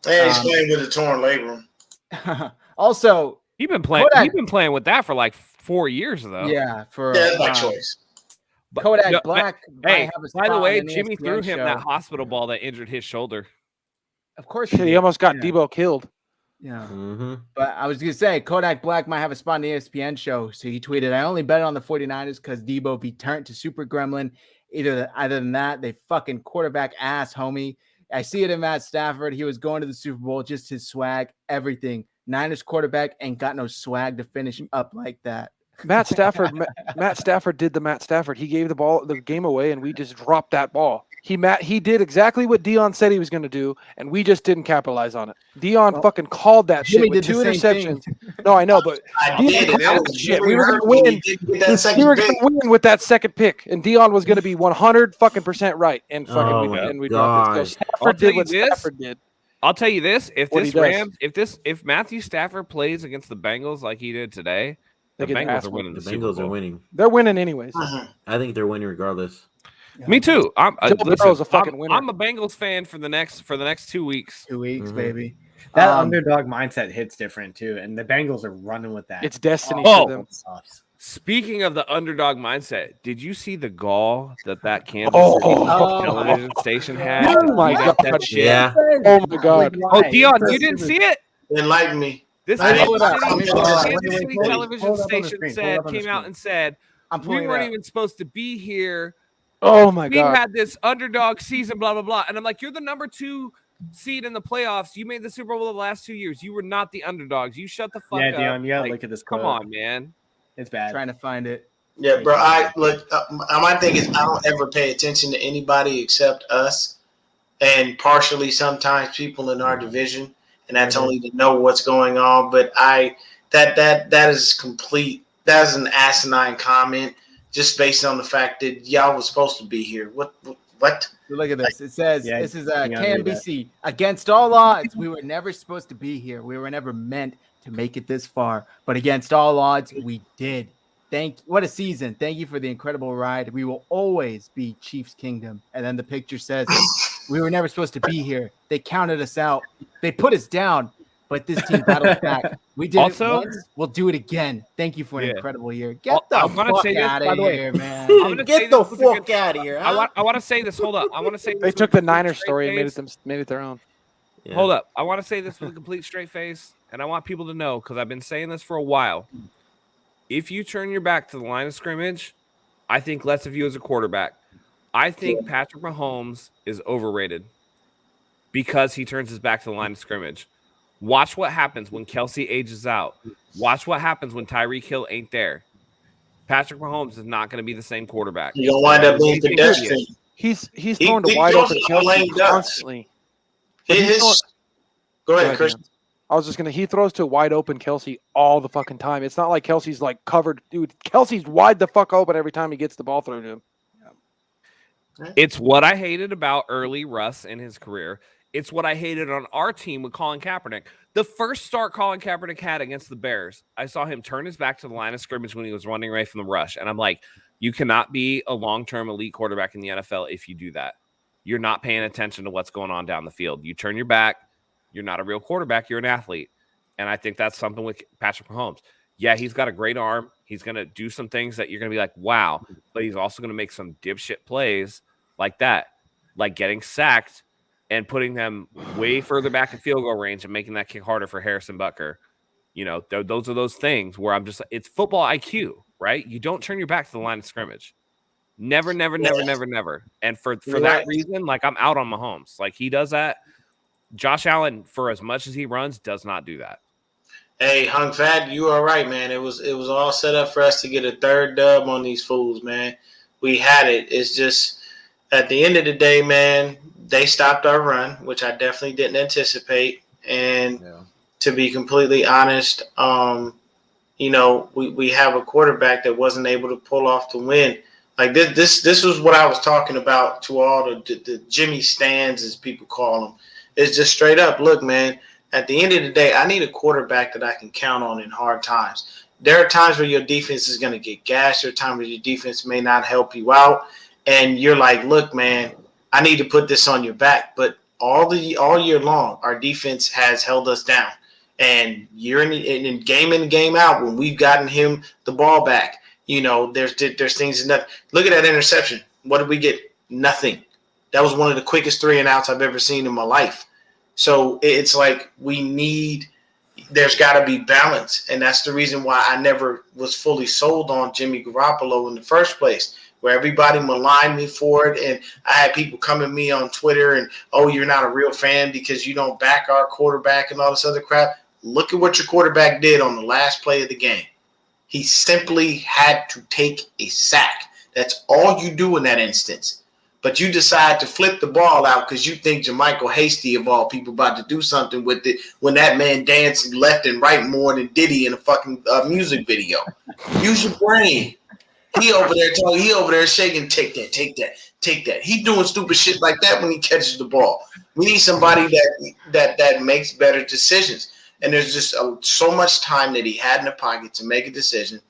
Hey, he's playing with a torn labrum. Also, he's been playing with that for like 4 years though. Yeah, that's my choice. Kodak Black. Hey, by the way, on an Jimmy ESPN threw him show. that hospital ball that injured his shoulder. Of course, Shit, he almost got Debo killed. Yeah. Mm-hmm. But I was going to say, Kodak Black might have a spot on the ESPN show. So he tweeted, I only bet on the 49ers because Debo returned to Super Gremlin. Either than that, they fucking quarterback ass, homie. I see it in Matt Stafford. He was going to the Super Bowl, just his swag, everything. Niners quarterback ain't got no swag to finish up like that. Matt Stafford did the Matt Stafford. He gave the game away, and we just dropped that ball. He did exactly what Dion said he was going to do, and we just didn't capitalize on it. Dion fucking called that shit with 2 interceptions. No, I know, but Dion called that shit. We were going to win. We were going to win with that second pick, and Dion was going to be 100% right. And we dropped it. So Stafford did what Stafford did. I'll tell you this: if Matthew Stafford plays against the Bengals like he did today, the Bengals are winning. The Bengals are winning. They're winning anyways. I think they're winning regardless. Yeah. Me too. I'm a fucking winner. I'm a Bengals fan for the next 2 weeks. 2 weeks, baby. That underdog mindset hits different too, and the Bengals are running with that. It's destiny for them. Speaking of the underdog mindset, did you see the gall that Kansas City television station had? Oh my god! That shit? Yeah. Oh my god! Oh, Dion, you didn't see it? Enlighten me. This Kansas City television station came out and said, we weren't even supposed to be here Oh my we god. had this underdog season, blah, blah, blah. And I'm like, you're the number 2 seed in the playoffs. You made the Super Bowl the last 2 years. You were not the underdogs. You shut the fuck Yeah, up. Dion, you gotta Like, look at this come clip. on, man. It's bad. Trying to find it. Yeah, bro. I look. My thing is, I don't ever pay attention to anybody except us, and partially sometimes people in our division, and that's only to know what's going on. But that is complete. That is an asinine comment, just based on the fact that y'all was supposed to be here. What? Look at this. It says, Yeah, this is you gotta read that. KMBC. Against all odds, we were never supposed to be here. We were never meant to make it this far. But against all odds, we did. What a season. Thank you for the incredible ride. We will always be Chiefs Kingdom. And then the picture says, we were never supposed to be here. They counted us out. They put us down. But this team battled back. We did it once. We'll do it again. Thank you for an incredible year. Get the fuck out of here, man. Get the fuck out of here. Huh? I want to say this. Hold up. I want to say this. They took the Niners story and made it their own. Yeah. Hold up. I want to say this with a complete straight face, and I want people to know, because I've been saying this for a while. If you turn your back to the line of scrimmage, I think less of you as a quarterback. I think Patrick Mahomes is overrated because he turns his back to the line of scrimmage. Watch what happens when Kelsey ages out. Watch what happens when Tyreek Hill ain't there. Patrick Mahomes is not going to be the same quarterback. You'll wind up being pedestrian. He's thrown to wide open Kelsey constantly. Go ahead, Chris. I was just he throws to wide open Kelsey all the fucking time. It's not like Kelsey's like covered. Dude, Kelsey's wide the fuck open every time he gets the ball thrown to him. It's what I hated about early Russ in his career. It's what I hated on our team with Colin Kaepernick. The first start Colin Kaepernick had against the Bears, I saw him turn his back to the line of scrimmage when he was running away from the rush. And I'm like, you cannot be a long-term elite quarterback in the NFL if you do that. You're not paying attention to what's going on down the field. You turn your back, you're not a real quarterback, you're an athlete. And I think that's something with Patrick Mahomes. Yeah, he's got a great arm. He's going to do some things that you're going to be like, wow. But he's also going to make some dipshit plays like that, like getting sacked and putting them way further back in field goal range and making that kick harder for Harrison Butker. You know, those are those things where I'm just, it's football IQ, right? You don't turn your back to the line of scrimmage. Never. And for that reason, like, I'm out on Mahomes. Like, he does that. Josh Allen, for as much as he runs, does not do that. Hey, Hung Fat, you are right, man. It was all set up for us to get a third dub on these fools, man. We had it. It's just, at the end of the day, man, they stopped our run, which I definitely didn't anticipate. And to be completely honest, you know, we have a quarterback that wasn't able to pull off the win. Like, this was what I was talking about to all the Jimmy stands, as people call them. It's just straight up, look, man, at the end of the day, I need a quarterback that I can count on in hard times. There are times where your defense is going to get gashed. There are times where your defense may not help you out. And you're like, look, man, I need to put this on your back. But all year long, our defense has held us down. And you're in game in, game out, when we've gotten him the ball back, you know, there's things. Look at that interception. What did we get? Nothing. That was one of the quickest 3-and-outs I've ever seen in my life. So it's like there's got to be balance. And that's the reason why I never was fully sold on Jimmy Garoppolo in the first place, where everybody maligned me for it. And I had people come at me on Twitter and, oh, you're not a real fan because you don't back our quarterback and all this other crap. Look at what your quarterback did on the last play of the game. He simply had to take a sack. That's all you do in that instance. But you decide to flip the ball out because you think JaMychal Hasty, of all people, about to do something with it when that man danced left and right more than Diddy in a fucking music video. Use your brain. He over there shaking, take that. He doing stupid shit like that when he catches the ball. We need somebody that makes better decisions. And there's just so much time that he had in the pocket to make a decision.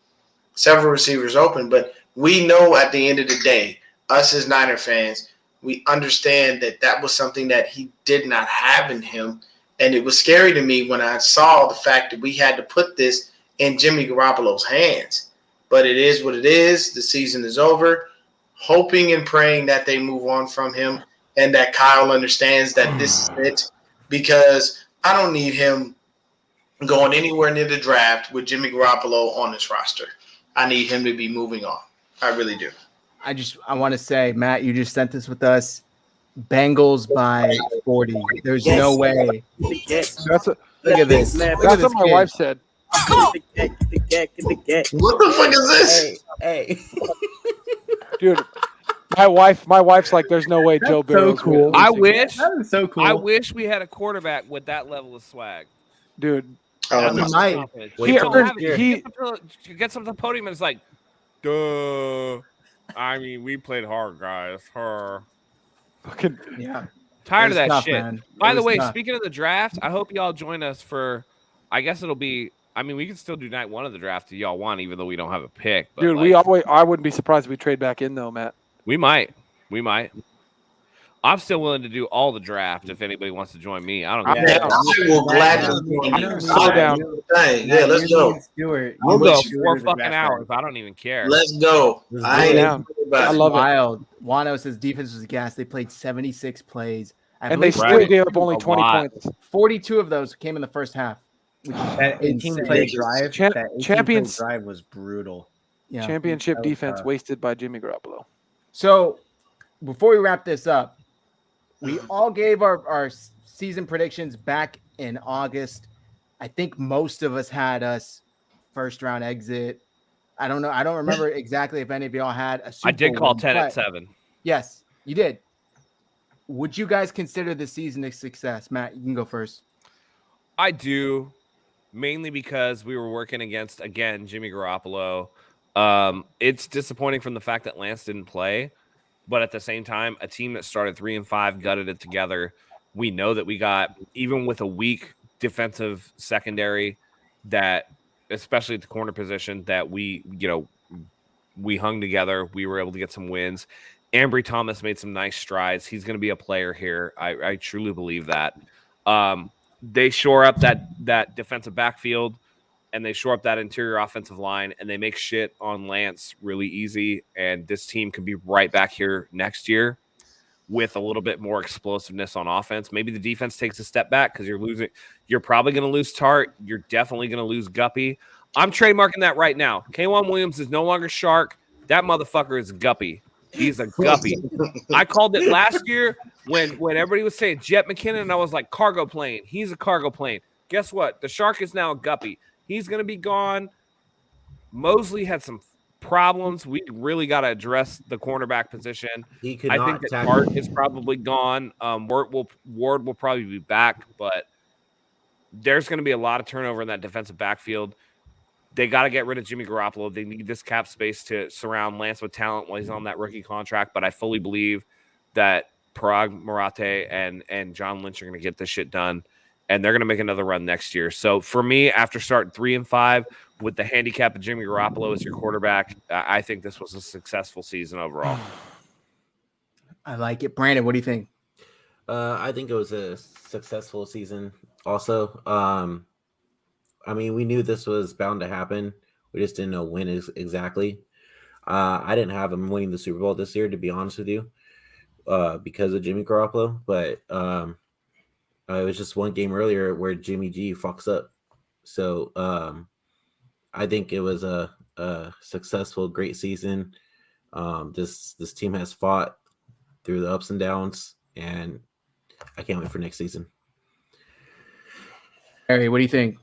Several receivers open, but we know at the end of the day, us as Niner fans, we understand that was something that he did not have in him. And it was scary to me when I saw the fact that we had to put this in Jimmy Garoppolo's hands. But it is what it is. The season is over. Hoping and praying that they move on from him and that Kyle understands that this is it, because I don't need him going anywhere near the draft with Jimmy Garoppolo on his roster. I need him to be moving on. I really do. I want to say, Matt, you just sent this with us. Bengals by 40. There's no way. That's a, Look at this. Look at that's this what my kid. wife said. What the fuck is this? Hey. Dude, my wife's like, there's no way Joe That's so Burrow's cool. I losing. wish. That is so cool. I wish we had a quarterback with that level of swag. Dude, Oh, That's no. what might. confidence. Wait You till don't next have it. year. You get something to the podium and it's like, duh. I mean, we played hard, guys. fucking Yeah. Tired It of was that tough, shit. man. By It the was way, tough. speaking of the draft, I hope y'all join us for. I guess it'll be. I mean, we can still do night one of the draft if y'all want, even though we don't have a pick. But dude, I wouldn't be surprised if we trade back in though, Matt. we might. I'm still willing to do all the draft if anybody wants to join me. I don't I'm care. down. I will gladly join you. I'm so down. Yeah, let's go. Stuart, We'll go with you. 4 fucking hours. I don't even care. Let's go. Let's I do ain't it. down. worried about I it. love it. Wild. Wano says defense was a gas. They played 76 plays. I And they believe still gave up only A 20 lot. points. 42 of those came in the first half. Which is That 18 insane. play drive. Champ- that 18 champions- play drive was brutal. Yeah. Championship That was defense tough. wasted by Jimmy Garoppolo. So before we wrap this up, we all gave our season predictions back in August. I think most of us had us first round exit. I don't know. I don't remember exactly if any of y'all had a Super I did Bowl call win, 10 but at 7. yes, you did. Would you guys consider the season a success? Matt, you can go first. I do, mainly because we were working against, again, Jimmy Garoppolo. It's disappointing from the fact that Lance didn't play, but at the same time, a team that started 3-5 gutted it together. We know that we got, even with a weak defensive secondary, that especially at the corner position, that we hung together. We were able to get some wins. Ambry Thomas made some nice strides. He's going to be a player here. I truly believe that. They shore up that defensive backfield, and they shore up that interior offensive line, and they make shit on Lance really easy. And this team could be right back here next year with a little bit more explosiveness on offense. Maybe the defense takes a step back because you're losing. You're probably going to lose Tart. You're definitely going to lose Guppy. I'm trademarking that right now. K'Wan Williams is no longer Shark. That motherfucker is Guppy. He's a Guppy. I called it last year when everybody was saying Jet McKinnon, and I was like, cargo plane. He's a cargo plane. Guess what? The Shark is now a Guppy. He's going to be gone. Mosley had some problems. We really got to address the cornerback position. He could I not think that tackle. Hart is probably gone. Ward will probably be back, but there's going to be a lot of turnover in that defensive backfield. They got to get rid of Jimmy Garoppolo. They need this cap space to surround Lance with talent while he's on that rookie contract. But I fully believe that Parag Marate and John Lynch are going to get this shit done, and they're going to make another run next year. So for me, after starting 3-5 with the handicap of Jimmy Garoppolo as your quarterback, I think this was a successful season overall. I like it. Brandon, what do you think? I think it was a successful season. Also, I mean, we knew this was bound to happen. We just didn't know when exactly. I didn't have him winning the Super Bowl this year, to be honest with you, because of Jimmy Garoppolo. But it was just one game earlier where Jimmy G fucks up. So I think it was a successful, great season. This team has fought through the ups and downs, and I can't wait for next season. Harry, what do you think?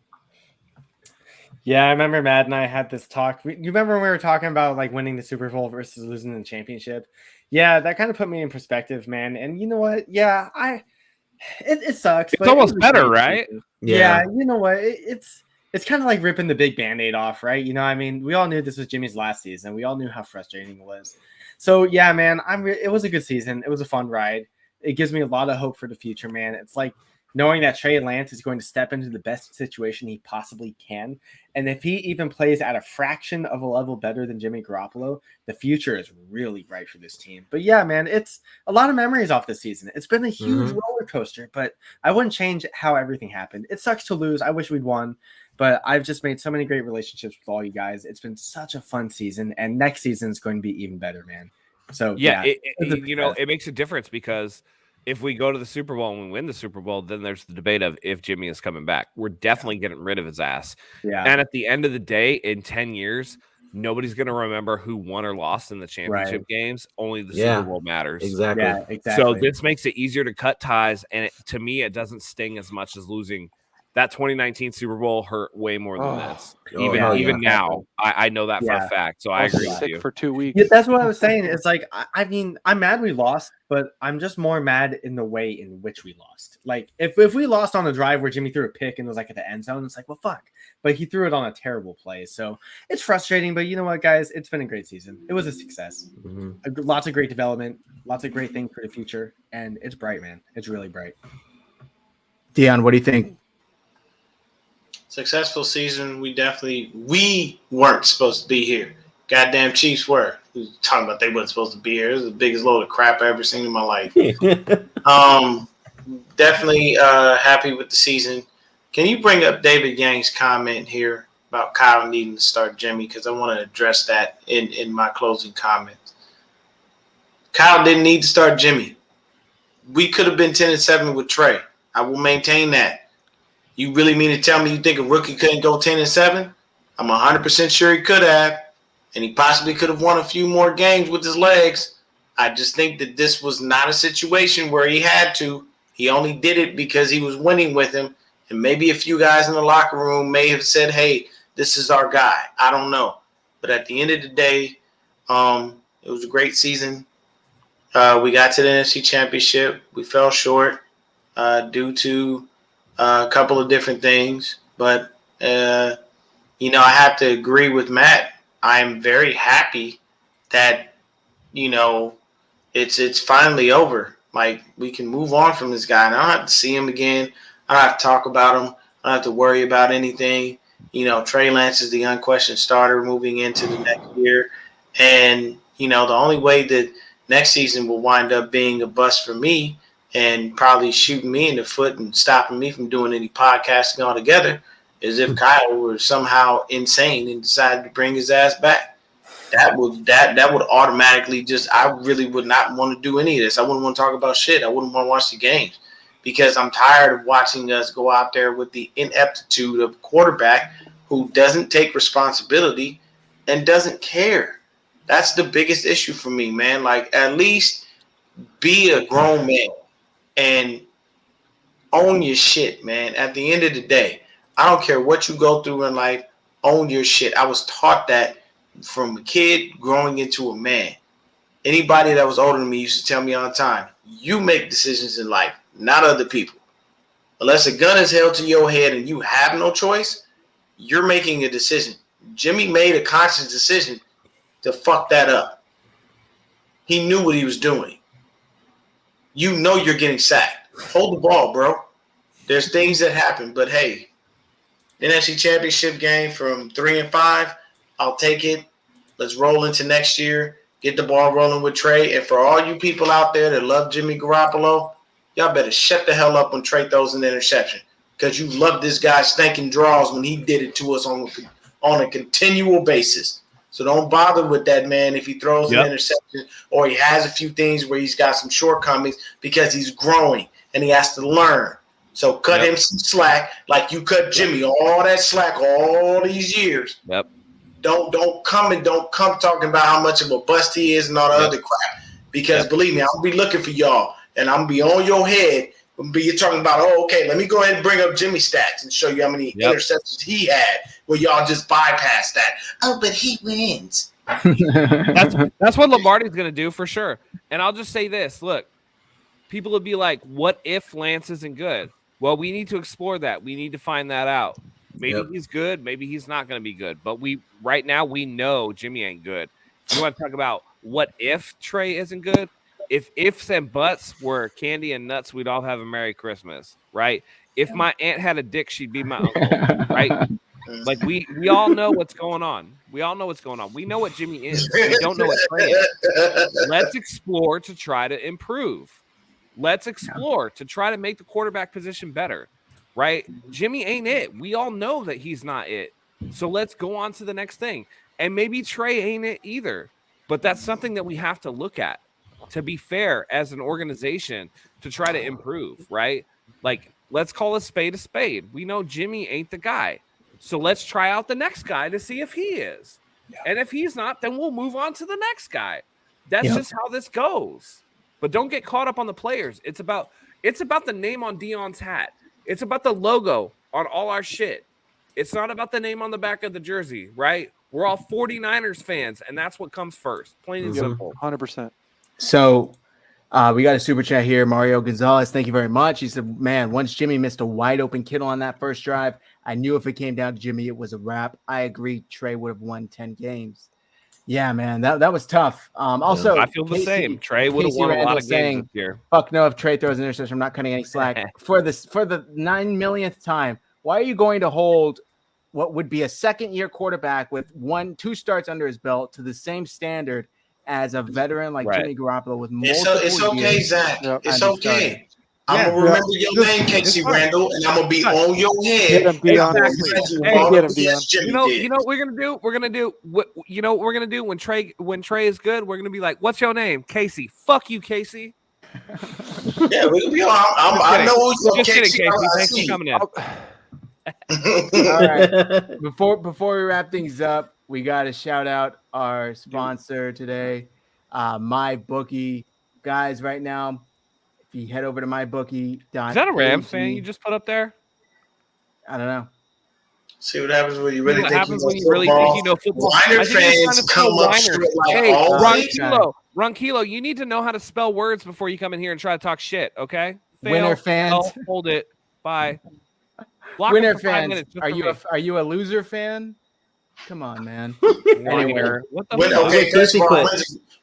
Yeah, I remember Matt and I had this talk. You remember when we were talking about like winning the Super Bowl versus losing the championship? Yeah, that kind of put me in perspective, man. And you know what? Yeah, it sucks. It's but almost it was better, great right? season. Yeah. Yeah, you know what? It's kind of like ripping the big Band-Aid off, right? You know, I mean, we all knew this was Jimmy's last season. We all knew how frustrating it was. So yeah, man, it was a good season. It was a fun ride. It gives me a lot of hope for the future, man. It's like knowing that Trey Lance is going to step into the best situation he possibly can. And if he even plays at a fraction of a level better than Jimmy Garoppolo, the future is really bright for this team. But yeah, man, it's a lot of memories off this season. It's been a huge roller coaster, but I wouldn't change how everything happened. It sucks to lose. I wish we'd won, but I've just made so many great relationships with all you guys. It's been such a fun season, and next season is going to be even better, man. So Yeah, it's a it makes a difference because if we go to the Super Bowl and we win the Super Bowl, then there's the debate of if Jimmy is coming back. We're definitely getting rid of his ass. Yeah. And at the end of the day, in 10 years, nobody's going to remember who won or lost in the championship games. Only the Yeah, Super Bowl matters. Exactly. Yeah, exactly. So this makes it easier to cut ties, and to me, it doesn't sting as much as losing. That 2019 Super Bowl hurt way more than this. Even now, I know that for a fact. So I agree with you. For 2 weeks. Yeah, that's what I was saying. It's like, I mean, I'm mad we lost, but I'm just more mad in the way in which we lost. Like, if we lost on the drive where Jimmy threw a pick and it was like at the end zone, it's like, well, fuck. But he threw it on a terrible play. So it's frustrating. But you know what, guys? It's been a great season. It was a success. Lots of great development, lots of great things for the future. And it's bright, man. It's really bright. Dion, what do you think? Successful season. We weren't supposed to be here. Goddamn Chiefs were. We were talking about they weren't supposed to be here. It was the biggest load of crap I ever seen in my life. Definitely happy with the season. Can you bring up David Yang's comment here about Kyle needing to start Jimmy? Because I want to address that in my closing comments. Kyle didn't need to start Jimmy. We could have been 10-7 with Trey. I will maintain that. You really mean to tell me you think a rookie couldn't go 10-7? I'm 100% sure he could have, and he possibly could have won a few more games with his legs. I just think that this was not a situation where he had to. He only did it because he was winning with him, and maybe a few guys in the locker room may have said, hey, this is our guy. I don't know. But at the end of the day, it was a great season. We got to the NFC Championship. We fell short due to a couple of different things, but I have to agree with Matt. I'm very happy that it's finally over. Like, we can move on from this guy, and I don't have to see him again. I don't have to talk about him. I don't have to worry about anything. Trey Lance is the unquestioned starter moving into the next year, and the only way that next season will wind up being a bust for me and probably shooting me in the foot and stopping me from doing any podcasting altogether is if Kyle were somehow insane and decided to bring his ass back. That would automatically I really would not want to do any of this. I wouldn't want to talk about shit. I wouldn't want to watch the games because I'm tired of watching us go out there with the ineptitude of a quarterback who doesn't take responsibility and doesn't care. That's the biggest issue for me, man. Like, at least be a grown man and own your shit, man. At the end of the day, I don't care what you go through in life, own your shit. I was taught that from a kid growing into a man. Anybody that was older than me used to tell me all the time, you make decisions in life, not other people. Unless a gun is held to your head and you have no choice, you're making a decision. Jimmy made a conscious decision to fuck that up. He knew what he was doing. You're getting sacked. Hold the ball, bro. There's things that happen, but hey, NFC Championship game from 3-5, I'll take it. Let's roll into next year. Get the ball rolling with Trey. And for all you people out there that love Jimmy Garoppolo, y'all better shut the hell up when Trey throws an interception because you love this guy stinking draws when he did it to us on a continual basis. So don't bother with that, man, if he throws an interception or he has a few things where he's got some shortcomings because he's growing and he has to learn. So cut him some slack like you cut Jimmy all that slack all these years. Yep. Don't come talking about how much of a bust he is and all the other crap. Because believe me, I'll be looking for y'all and I'm be on your head. You're talking about, okay, let me go ahead and bring up Jimmy stats and show you how many interceptions he had where y'all just bypass that. Oh, but he wins. That's what Lombardi's going to do for sure. And I'll just say this. Look, people would be like, what if Lance isn't good? Well, we need to explore that. We need to find that out. Maybe he's good. Maybe he's not going to be good. But right now we know Jimmy ain't good. If you want to talk about what if Trey isn't good, if ifs and buts were candy and nuts, we'd all have a Merry Christmas, right? If my aunt had a dick, she'd be my uncle, right? Like we all know what's going on. We all know what's going on. We know what Jimmy is. We don't know what Trey is. Let's explore to try to improve. Let's explore to try to make the quarterback position better, right? Jimmy ain't it. We all know that he's not it. So let's go on to the next thing. And maybe Trey ain't it either. But that's something that we have to look at, to be fair as an organization, to try to improve, right? Like, let's call a spade a spade. We know Jimmy ain't the guy. So let's try out the next guy to see if he is. And if he's not, then we'll move on to the next guy. That's just how this goes. But don't get caught up on the players. It's about the name on Dion's hat. It's about the logo on all our shit. It's not about the name on the back of the jersey, right? We're all 49ers fans, and that's what comes first. Plain and simple. 100%. So we got a super chat here. Mario Gonzalez, thank you very much. He said, man, once Jimmy missed a wide open Kittle on that first drive, I knew if it came down to Jimmy, it was a wrap. I agree. Trey would have won 10 games. Yeah, man, that was tough. Also, I feel the same. Trey would have won a lot of games this year. Fuck no, if Trey throws an interception, I'm not cutting any slack. For the 9 millionth time, why are you going to hold what would be a second-year quarterback with 2 starts under his belt to the same standard as a veteran like Jimmy Garoppolo with multiple It's okay, years? Zach. It's okay. I'm gonna remember your name, Casey Randall, and I'm gonna be on your head. Get him, Dion. Get him, Dion. You know what we're gonna do? We're gonna do what you know what we're gonna do when Trey is good. We're gonna be like, "What's your name, Casey? Fuck you, Casey." Yeah, I know who's just kidding, Casey. Thanks for coming in. All right. Before we wrap things up, we got to shout out our sponsor today, MyBookie. Guys, right now, if you head over to MyBookie.AG. Is that a Rams fan you just put up there? I don't know. See what happens when you really think you know football. Niner fans come up straight like Ronquillo, you need to know how to spell words before you come in here and try to talk shit, okay? Winner fans. Hold it. Bye. Winner fans. Are you a loser fan? Come on, man. Anyway, what the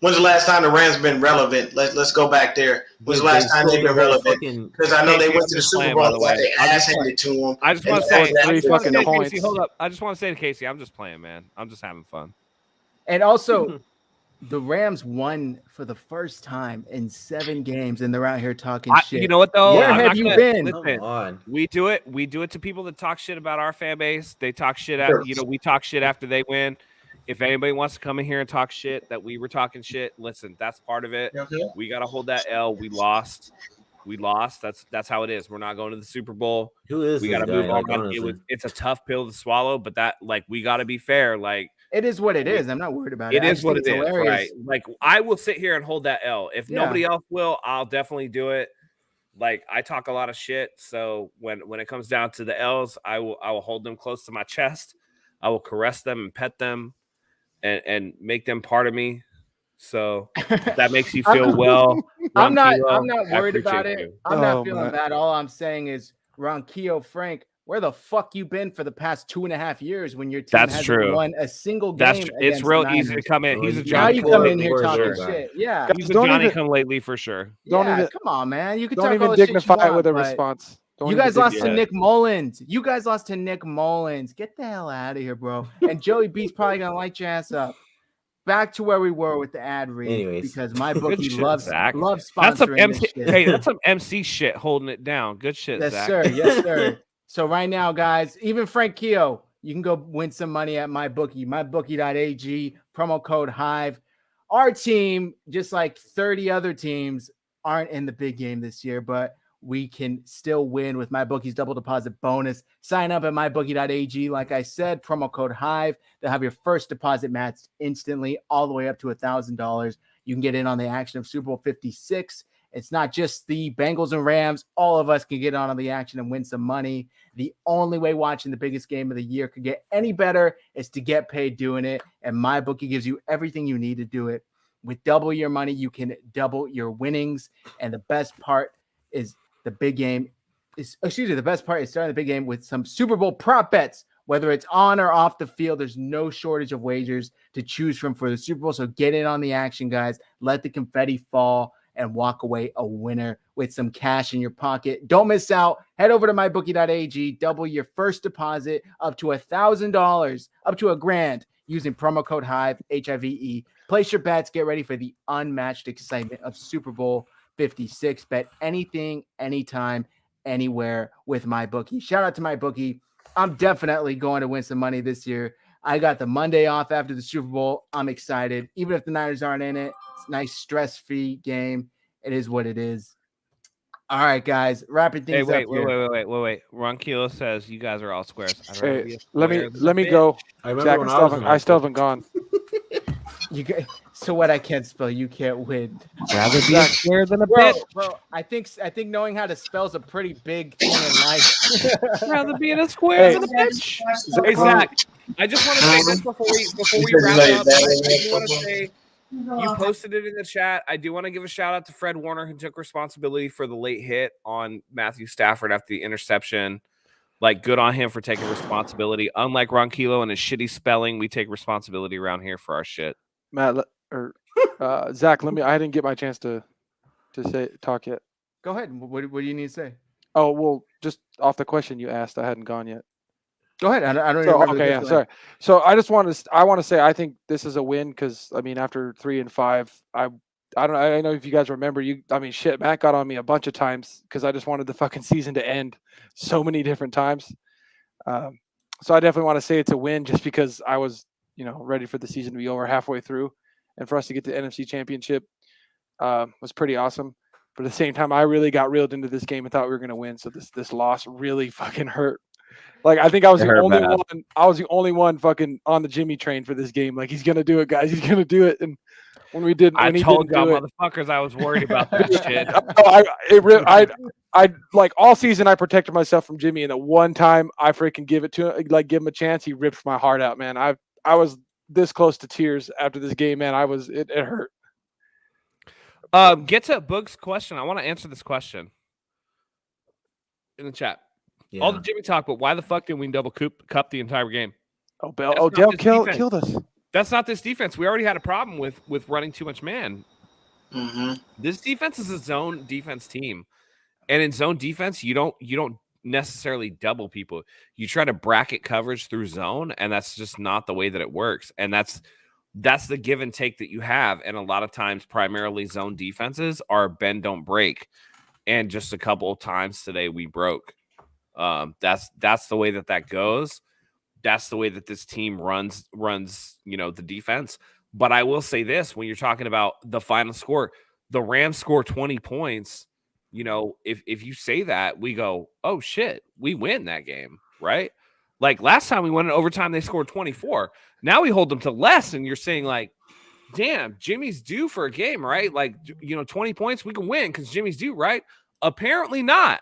when's the last time the Rams been relevant? Let's go back there. When's the last time they've been relevant? Because I know they went to the Super Bowl, but they ass handed to them. I just want to say, Casey, hold up. I just want to say to Casey, I'm just playing, man. I'm just having fun. And also, the Rams won for the first time in 7 games, and they're out here talking shit. You know what, though? Where have you been? Come on. We do it to people that talk shit about our fan base. They talk shit at, we talk shit after they win. If anybody wants to come in here and talk shit that we were talking shit, listen, that's part of it. Okay. We got to hold that L. We lost. That's how it is. We're not going to the Super Bowl. Who is we got to move on. It's a tough pill to swallow, but we got to be fair. Like, it is what it is. I'm not worried about it. It is what it is, right? Like, I will sit here and hold that L. If nobody else will, I'll definitely do it. Like, I talk a lot of shit, so when it comes down to the L's, I will hold them close to my chest. I will caress them and pet them and make them part of me. So if that makes you feel well. I'm not worried about it. I'm not feeling bad. All I'm saying is, Ronquillo Frank, where the fuck you been for the past 2.5 years when your team hasn't won a single game? It's real easy to come in. He's a Johnny. Now you come in here talking shit. Yeah, he's a Johnny come lately for sure. Come on, man. You can don't talk even all the dignify shit you it with a want, response. You guys lost to Nick Mullins. Get the hell out of here, bro. And Joey B's probably gonna light your ass up. Back to where we were with the ad read, because MyBookie loves sponsoring this shit. Hey, that's some MC shit holding it down. Good shit, yes, Zach. Sir. Yes, sir. So right now, guys, even Frank Keogh, you can go win some money at MyBookie. MyBookie.AG, promo code Hive. Our team, just like 30 other teams, aren't in the big game this year, but we can still win with MyBookie's double deposit bonus. Sign up at MyBookie.AG. Like I said, promo code Hive. They'll have your first deposit matched instantly, all the way up to $1,000. You can get in on the action of Super Bowl 56. It's not just the Bengals and Rams. All of us can get on the action and win some money. The only way watching the biggest game of the year could get any better is to get paid doing it. And MyBookie gives you everything you need to do it. With double your money, you can double your winnings. And the best part is the best part is starting the big game with some Super Bowl prop bets. Whether it's on or off the field, there's no shortage of wagers to choose from for the Super Bowl. So get in on the action, guys. Let the confetti fall and walk away a winner with some cash in your pocket. Don't miss out. Head over to MyBookie.AG. Double your first deposit up to $1,000, up to $1,000 using promo code Hive, HIVE. Place your bets. Get ready for the unmatched excitement of Super Bowl 56. Bet anything, anytime, anywhere with MyBookie. Shout out to MyBookie. I'm definitely going to win some money this year. I got the Monday off after the Super Bowl. I'm excited. Even if the Niners aren't in it, it's a nice stress-free game. It is what it is. All right, guys, wrapping things up here. Wait. Ronquillo says you guys are all squares. Hey, let me go. I remember Zach, I still haven't gone. So what? I can't spell. You can't win. Rather be a square than a Bro, bitch. bro, I think knowing how to spell is a pretty big thing in life. Rather be in a square than a bitch. Hey, Zach, I just want to say this before we wrap up. I do want to say you posted it in the chat. I do want to give a shout out to Fred Warner, who took responsibility for the late hit on Matthew Stafford after the interception. Like, good on him for taking responsibility. Unlike Ron Kilo and his shitty spelling, we take responsibility around here for our shit. Matt or Zach, I didn't get my chance to talk yet. Go ahead. What do you need to say? Oh, well, just off the question you asked, I hadn't gone yet. Go ahead. I don't So, remember. okay, yeah, sorry. So I want to say I think this is a win because I mean after 3 and 5, I know if you guys remember shit, Matt got on me a bunch of times because I just wanted the fucking season to end so many different times. So I definitely want to say it's a win just because I was ready for the season to be over halfway through, and for us to get the NFC Championship was pretty awesome. But at the same time, I really got reeled into this game and thought we were going to win. So this loss really fucking hurt. Like, I think I was the only one. I was the only one fucking on the Jimmy train for this game. Like, he's gonna do it, guys. He's gonna do it. And when we didn't, I told y'all, motherfuckers, I was worried about that shit. I like all season I protected myself from Jimmy, and the one time I freaking give him a chance, he ripped my heart out, man. I was this close to tears after this game, man. It hurt. Get to Boog's question. I want to answer this question in the chat. Yeah. All the Jimmy talk, but why the fuck didn't we double cup the entire game? Odell killed us. That's not this defense. We already had a problem with running too much man. Mm-hmm. This defense is a zone defense team, and in zone defense, you don't necessarily double people. You try to bracket coverage through zone, and that's just not the way that it works. And that's the give and take that you have. And a lot of times, primarily zone defenses are bend don't break, and just a couple of times today we broke. That's the way that goes. That's the way that this team runs, the defense. But I will say this, when you're talking about the final score, the Rams score 20 points. If you say that, we go, oh shit, we win that game, right? Like last time we went in overtime, they scored 24. Now we hold them to less, and you're saying like, damn, Jimmy's due for a game, right? Like, 20 points, we can win because Jimmy's due, right? Apparently not.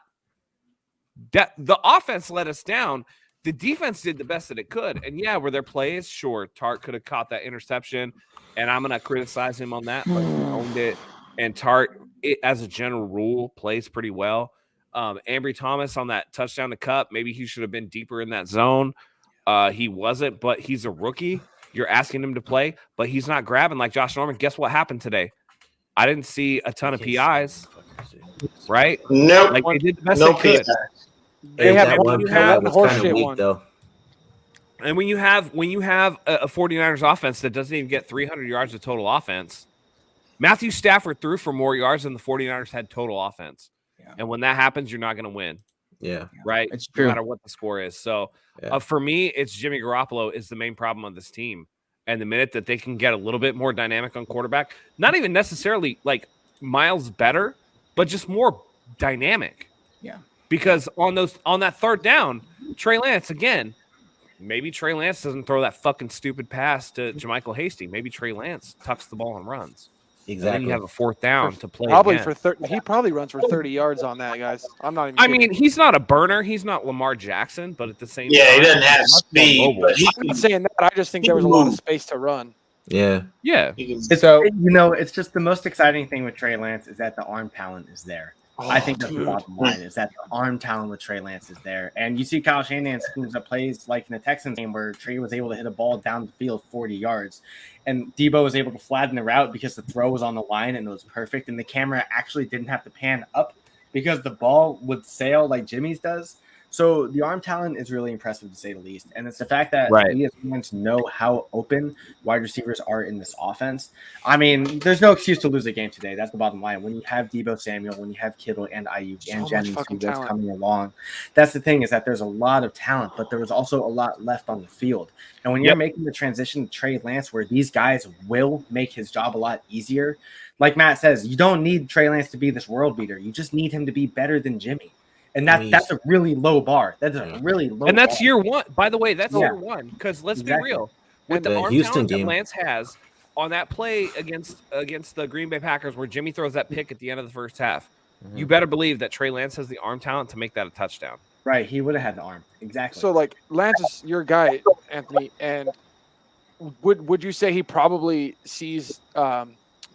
That the offense let us down. The defense did the best that it could. And yeah, were there plays? Sure. Tart could have caught that interception, and I'm going to criticize him on that, but he owned it. And Tart, as a general rule, plays pretty well. Ambry Thomas on that touchdown to Cup, maybe he should have been deeper in that zone. He wasn't, but he's a rookie. You're asking him to play, but he's not grabbing like Josh Norman. Guess what happened today? I didn't see a ton of PIs, right? Nope. Like they did the best No they could. PI. They have that one play was kind of weak, though. And when you have a 49ers offense that doesn't even get 300 yards of total offense, Matthew Stafford threw for more yards than the 49ers had total offense. Yeah. And when that happens, you're not going to win. Yeah. Right? It's true. No matter what the score is. So for me, it's Jimmy Garoppolo is the main problem on this team. And the minute that they can get a little bit more dynamic on quarterback, not even necessarily like miles better, but just more dynamic. Yeah. Because on that third down, Trey Lance, again, maybe Trey Lance doesn't throw that fucking stupid pass to JaMychal Hasty. Maybe Trey Lance tucks the ball and runs. Exactly. And then you have a fourth down to play. Probably again. for 30. He probably runs for 30 yards on that, guys. I'm not even. I mean, he's not a burner. He's not Lamar Jackson, but at the same time, He doesn't have speed, but I'm not saying that. I just think there was a lot of space to run. Yeah. It's just the most exciting thing with Trey Lance is that the arm talent is there. I think that's the bottom line is that the arm talent with Trey Lance is there. And you see Kyle Shanahan schemes that plays like in the Texans game where Trey was able to hit a ball down the field 40 yards. And Debo was able to flatten the route because the throw was on the line and it was perfect. And the camera actually didn't have to pan up because the ball would sail like Jimmy's does. So the arm talent is really impressive to say the least. And it's the fact that we as fans know how open wide receivers are in this offense. I mean, there's no excuse to lose a game today. That's the bottom line. When you have Debo Samuel, when you have Kittle and Ayuk and Jennings that's coming along, that's the thing is that there's a lot of talent, but there was also a lot left on the field. And when you're making the transition to Trey Lance, where these guys will make his job a lot easier, like Matt says, you don't need Trey Lance to be this world beater. You just need him to be better than Jimmy. And that's a really low bar. That's a really low And that's bar. year one. By the way, that's year one. Because let's be real. With the arm Houston talent that game. Lance has, on that play against the Green Bay Packers where Jimmy throws that pick at the end of the first half, Mm-hmm. you better believe that Trey Lance has the arm talent to make that a touchdown. Right, he would have had the arm. Exactly. So like Lance is your guy, Anthony, and would you say he probably sees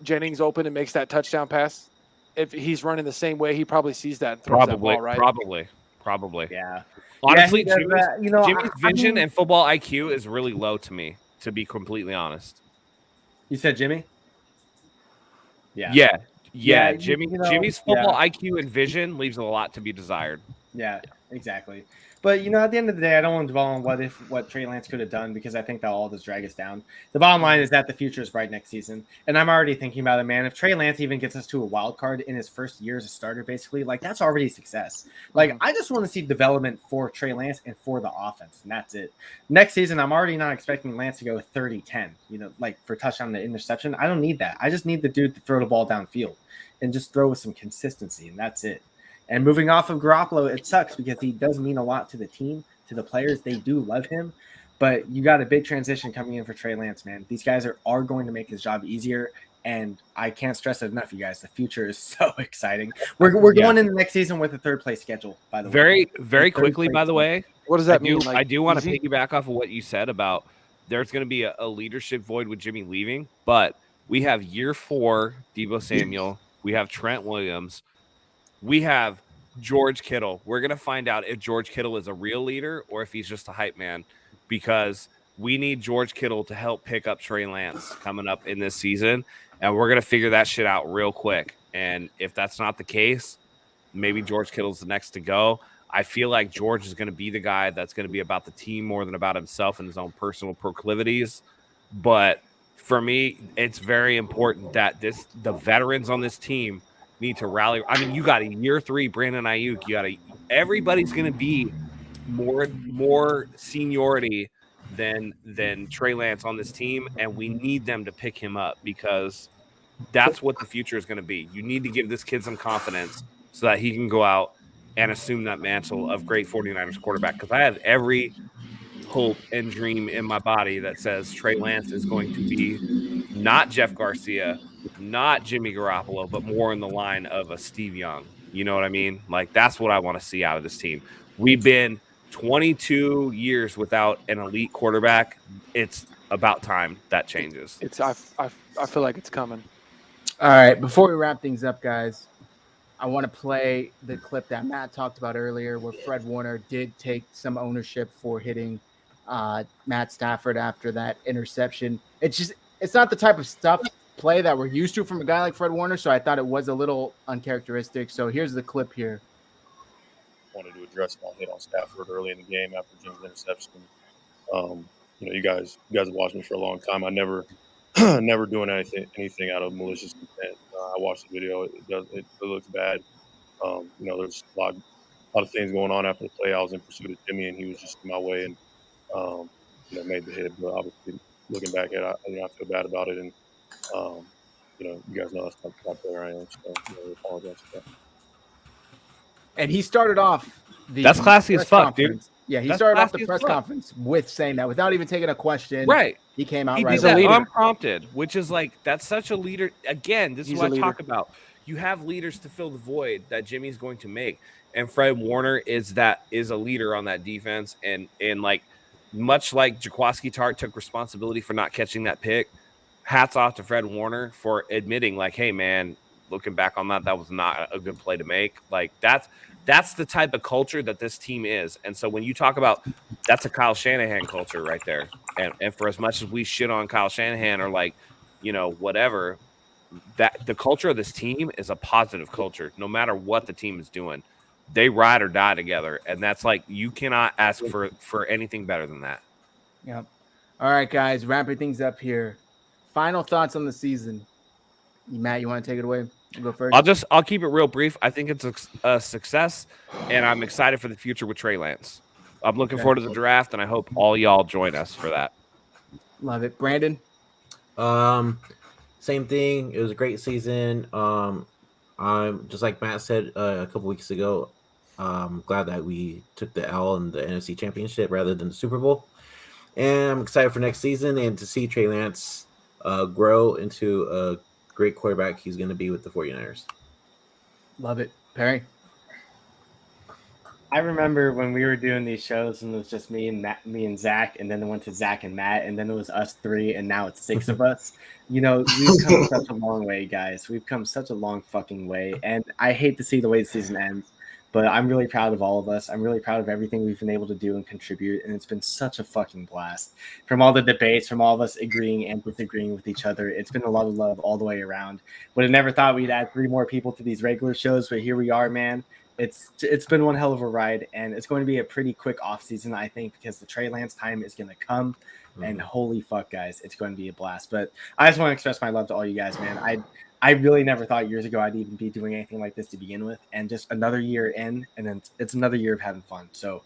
Jennings open and makes that touchdown pass? If he's running the same way, he probably sees that and throws that ball, right? Probably. Yeah. Honestly, Yeah, Jimmy's vision and football IQ is really low to me, to be completely honest. You said Jimmy? Yeah. Yeah, Jimmy's football IQ and vision leaves a lot to be desired. Yeah, exactly. But at the end of the day, I don't want to dwell on what Trey Lance could have done, because I think that all just drag us down. The bottom line is that the future is bright next season, and I'm already thinking about it, man. If Trey Lance even gets us to a wild card in his first year as a starter, basically, like, that's already success. Like, I just want to see development for Trey Lance and for the offense, and that's it. Next season, I'm already not expecting Lance to go 30-10, like for touchdown to interception. I don't need that. I just need the dude to throw the ball downfield and just throw with some consistency, and that's it. And moving off of Garoppolo, it sucks because he does mean a lot to the team, to the players. They do love him. But you got a big transition coming in for Trey Lance, man. These guys are going to make his job easier. And I can't stress it enough, you guys. The future is so exciting. We're going in the next season with a third-place schedule, by the way. Very quickly, by the way. What does that mean? I do want to piggyback off of what you said about there's going to be a leadership void with Jimmy leaving. But we have year 4, Deebo Samuel. We have Trent Williams. We have George Kittle. We're going to find out if George Kittle is a real leader or if he's just a hype man, because we need George Kittle to help pick up Trey Lance coming up in this season, and we're going to figure that shit out real quick. And if that's not the case, maybe George Kittle's the next to go. I feel like George is going to be the guy that's going to be about the team more than about himself and his own personal proclivities. But for me, it's very important that the veterans on this team need to rally. I mean, you got a year 3 Brandon Ayuk. Everybody's going to be more seniority than Trey Lance on this team, and we need them to pick him up, because that's what the future is going to be. You need to give this kid some confidence so that he can go out and assume that mantle of great 49ers quarterback, because I have every hope and dream in my body that says Trey Lance is going to be not Jeff Garcia, not Jimmy Garoppolo, but more in the line of a Steve Young. You know what I mean? Like, that's what I want to see out of this team. We've been 22 years without an elite quarterback. It's about time that changes. I feel like it's coming. All right, before we wrap things up, guys, I want to play the clip that Matt talked about earlier, where Fred Warner did take some ownership for hitting Matt Stafford after that interception. It's not the type of play that we're used to from a guy like Fred Warner, so I thought it was a little uncharacteristic. So here's the clip here. Wanted to address my hit on Stafford early in the game after Jimmy's interception. You guys have watched me for a long time. I never doing anything out of malicious intent. I watched the video. It looks bad. There's a lot of things going on after the play. I was in pursuit of Jimmy, and he was just in my way and made the hit. But obviously, looking back at it, I feel bad about it. And you guys know that's not the type of player I am. So I apologize for that. And he started off that's classy as fuck, dude. Yeah, he started off the press conference with saying that without even taking a question. Right. He came out right. He's a leader. Unprompted, which is like, that's such a leader. Again, this is what I talk about. You have leaders to fill the void that Jimmy's going to make. And Fred Warner is a leader on that defense. And like, much like Jaquiski Tartt took responsibility for not catching that pick, hats off to Fred Warner for admitting, like, hey, man, looking back on that was not a good play to make. Like, that's the type of culture that this team is. And so when you talk about, that's a Kyle Shanahan culture right there. And for as much as we shit on Kyle Shanahan or like, whatever, that the culture of this team is a positive culture. No matter what the team is doing, they ride or die together. And that's like, you cannot ask for anything better than that. Yep. All right, guys, wrapping things up here. Final thoughts on the season. Matt, you want to take it away? Go first. I'll keep it real brief. I think it's a success, and I'm excited for the future with Trey Lance. I'm looking forward to the draft, and I hope all y'all join us for that. Love it. Brandon? Same thing. It was a great season. I'm just like Matt said a couple weeks ago. I'm glad that we took the L in the NFC Championship rather than the Super Bowl. And I'm excited for next season and to see Trey Lance grow into a great quarterback he's going to be with the 49ers. Love it. Perry? I remember when we were doing these shows and it was just me and Zach, and then it went to Zach and Matt, and then it was us three, and now it's six of us. We've come such a long way, guys. We've come such a long fucking way, and I hate to see the way the season ends, but I'm really proud of all of us. I'm really proud of everything we've been able to do and contribute, and it's been such a fucking blast. From all the debates, from all of us agreeing and disagreeing with each other, it's been a lot of love all the way around. Would have never thought we'd add 3 more people to these regular shows, but here we are, man. It's been one hell of a ride, and it's going to be a pretty quick off season, I think, because the Trey Lance time is going to come, and holy fuck, guys, it's going to be a blast. But I just want to express my love to all you guys, man. I really never thought years ago I'd even be doing anything like this to begin with, and just another year in, and then it's another year of having fun. So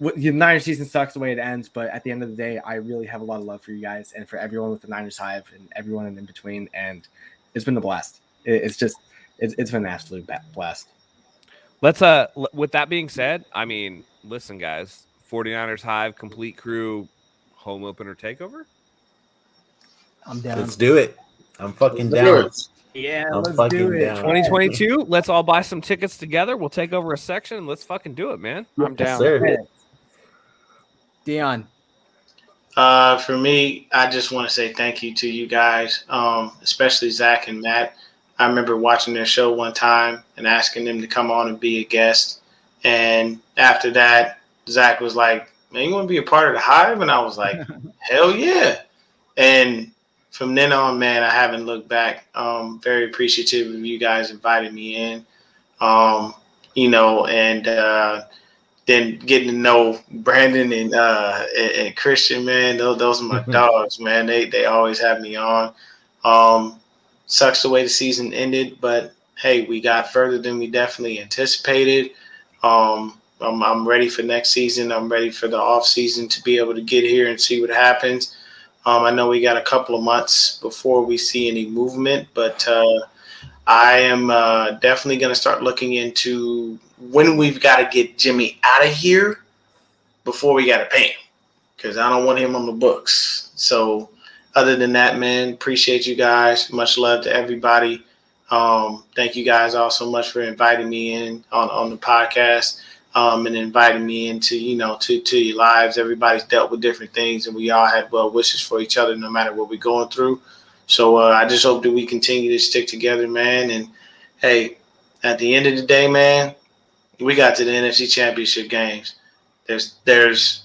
the Niners season sucks the way it ends, but at the end of the day, I really have a lot of love for you guys and for everyone with the Niners Hive and everyone in between, and it's been a blast. It's been an absolute blast. Let's with that being said, I mean, listen, guys, 49ers Hive, complete crew, home opener takeover. I'm down. Let's do it. I'm fucking down. Yeah, let's do it. down. 2022. Let's all buy some tickets together. We'll take over a section and let's fucking do it, man. I'm down. Sir. Dion. For me, I just want to say thank you to you guys, especially Zach and Matt. I remember watching their show one time and asking them to come on and be a guest. And after that, Zach was like, man, you want to be a part of the Hive? And I was like, hell yeah. And from then on, man, I haven't looked back. Very appreciative of you guys inviting me in, and then getting to know Brandon and Christian, man. Those are my dogs, man. They always have me on. Sucks the way the season ended, but hey, we got further than we definitely anticipated. I'm ready for next season. I'm ready for the off season to be able to get here and see what happens. I know we got a couple of months before we see any movement, but I am definitely going to start looking into when we've got to get Jimmy out of here before we got to pay him, because I don't want him on the books. So other than that, man, appreciate you guys. Much love to everybody. Thank you guys all so much for inviting me in on the podcast, and inviting me into, to your lives. Everybody's dealt with different things, and we all had well wishes for each other no matter what we're going through. So I just hope that we continue to stick together, man. And hey, at the end of the day, man, we got to the NFC Championship games. There's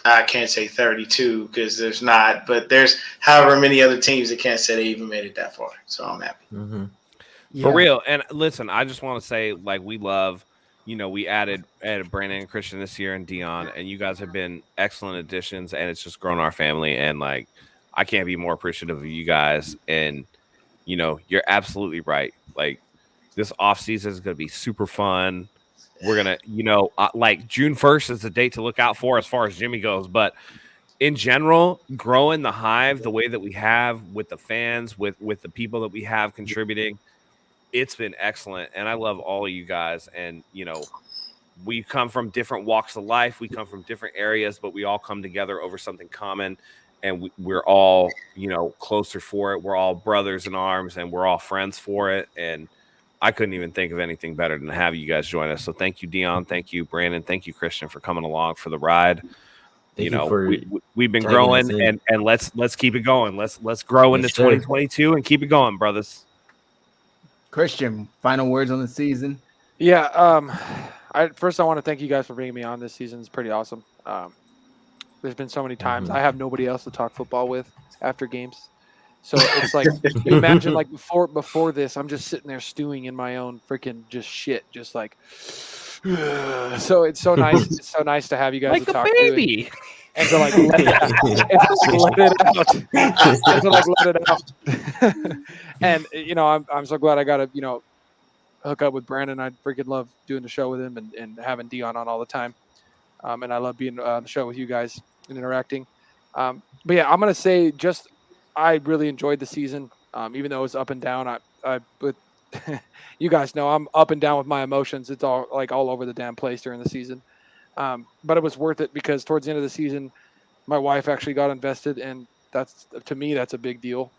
I can't say 32 because there's not, but there's however many other teams that can't say they even made it that far. So I'm happy. Mm-hmm. For real. And listen, I just want to say, like, we love, we added Brandon and Christian this year and Dion, and you guys have been excellent additions, and it's just grown our family. And like, I can't be more appreciative of you guys. And, you're absolutely right. Like, this off season is going to be super fun. We're going to, like June 1st is the date to look out for as far as Jimmy goes. But in general, growing the Hive the way that we have with the fans, with the people that we have contributing, it's been excellent. And I love all of you guys. And, we come from different walks of life. We come from different areas, but we all come together over something common. And we're all, closer for it. We're all brothers in arms, and we're all friends for it. And I couldn't even think of anything better than to have you guys join us. So thank you, Dion. Thank you, Brandon. Thank you, Christian, for coming along for the ride. We've been growing, and let's keep it going. Let's grow into 2022 and keep it going, brothers. Christian, final words on the season. Yeah. I want to thank you guys for bringing me on this season. It's pretty awesome. There's been so many times I have nobody else to talk football with after games. So it's like, you imagine like before this, I'm just sitting there stewing in my own freaking just shit, just like. So it's so nice. It's so nice to have you guys like to talk baby. to. And to like let it out. And to like let it out. And I'm so glad I got to hook up with Brandon. I freaking love doing the show with him and having Dion on all the time. And I love being on the show with you guys and interacting. But yeah, I'm gonna say I really enjoyed the season, even though it was up and down. But you guys know I'm up and down with my emotions. It's all over the damn place during the season. But it was worth it because towards the end of the season, my wife actually got invested, and that's to me that's a big deal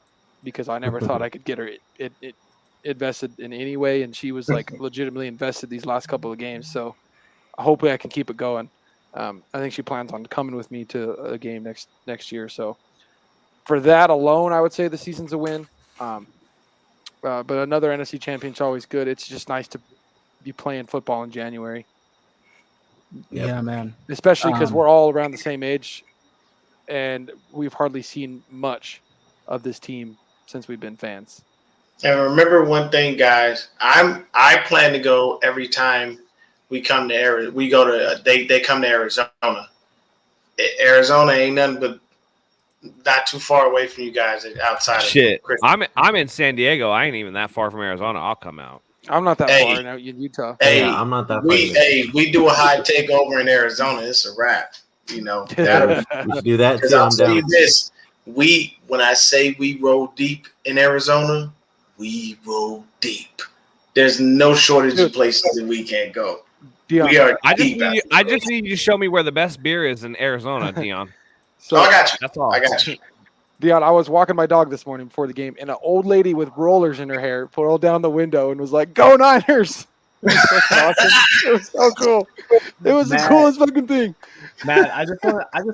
because I never thought I could get her it invested in any way, and she was like legitimately invested these last couple of games. So hopefully I can keep it going. I think she plans on coming with me to a game next year. So for that alone, I would say the season's a win. But another NFC champion's always good. It's just nice to be playing football in January. Yeah, man. Especially because we're all around the same age, and we've hardly seen much of this team since we've been fans. And remember one thing, guys. I plan to go every time we come to Arizona. We go to they come to Arizona. Arizona ain't nothing but not too far away from you guys outside Shit. of Christmas. I'm in San Diego. I ain't even that far from Arizona. I'll come out. I'm not that far now in Utah. Hey, Yeah, I'm not that we do a high takeover in Arizona. It's a wrap. You know, we should do that too. I'll I'm tell down. you this: when I say we roll deep in Arizona, we roll deep. There's no shortage of places that we can't go. Dion, We are I deep. just need you to show me where the best beer is in Arizona, Dion. So I got you. That's all. I got you. Dion, I was walking my dog this morning before the game, and an old lady with rollers in her hair pulled down the window and was like, "Go Niners!" It was so awesome. It was so cool. It was the coolest fucking thing. Matt, I just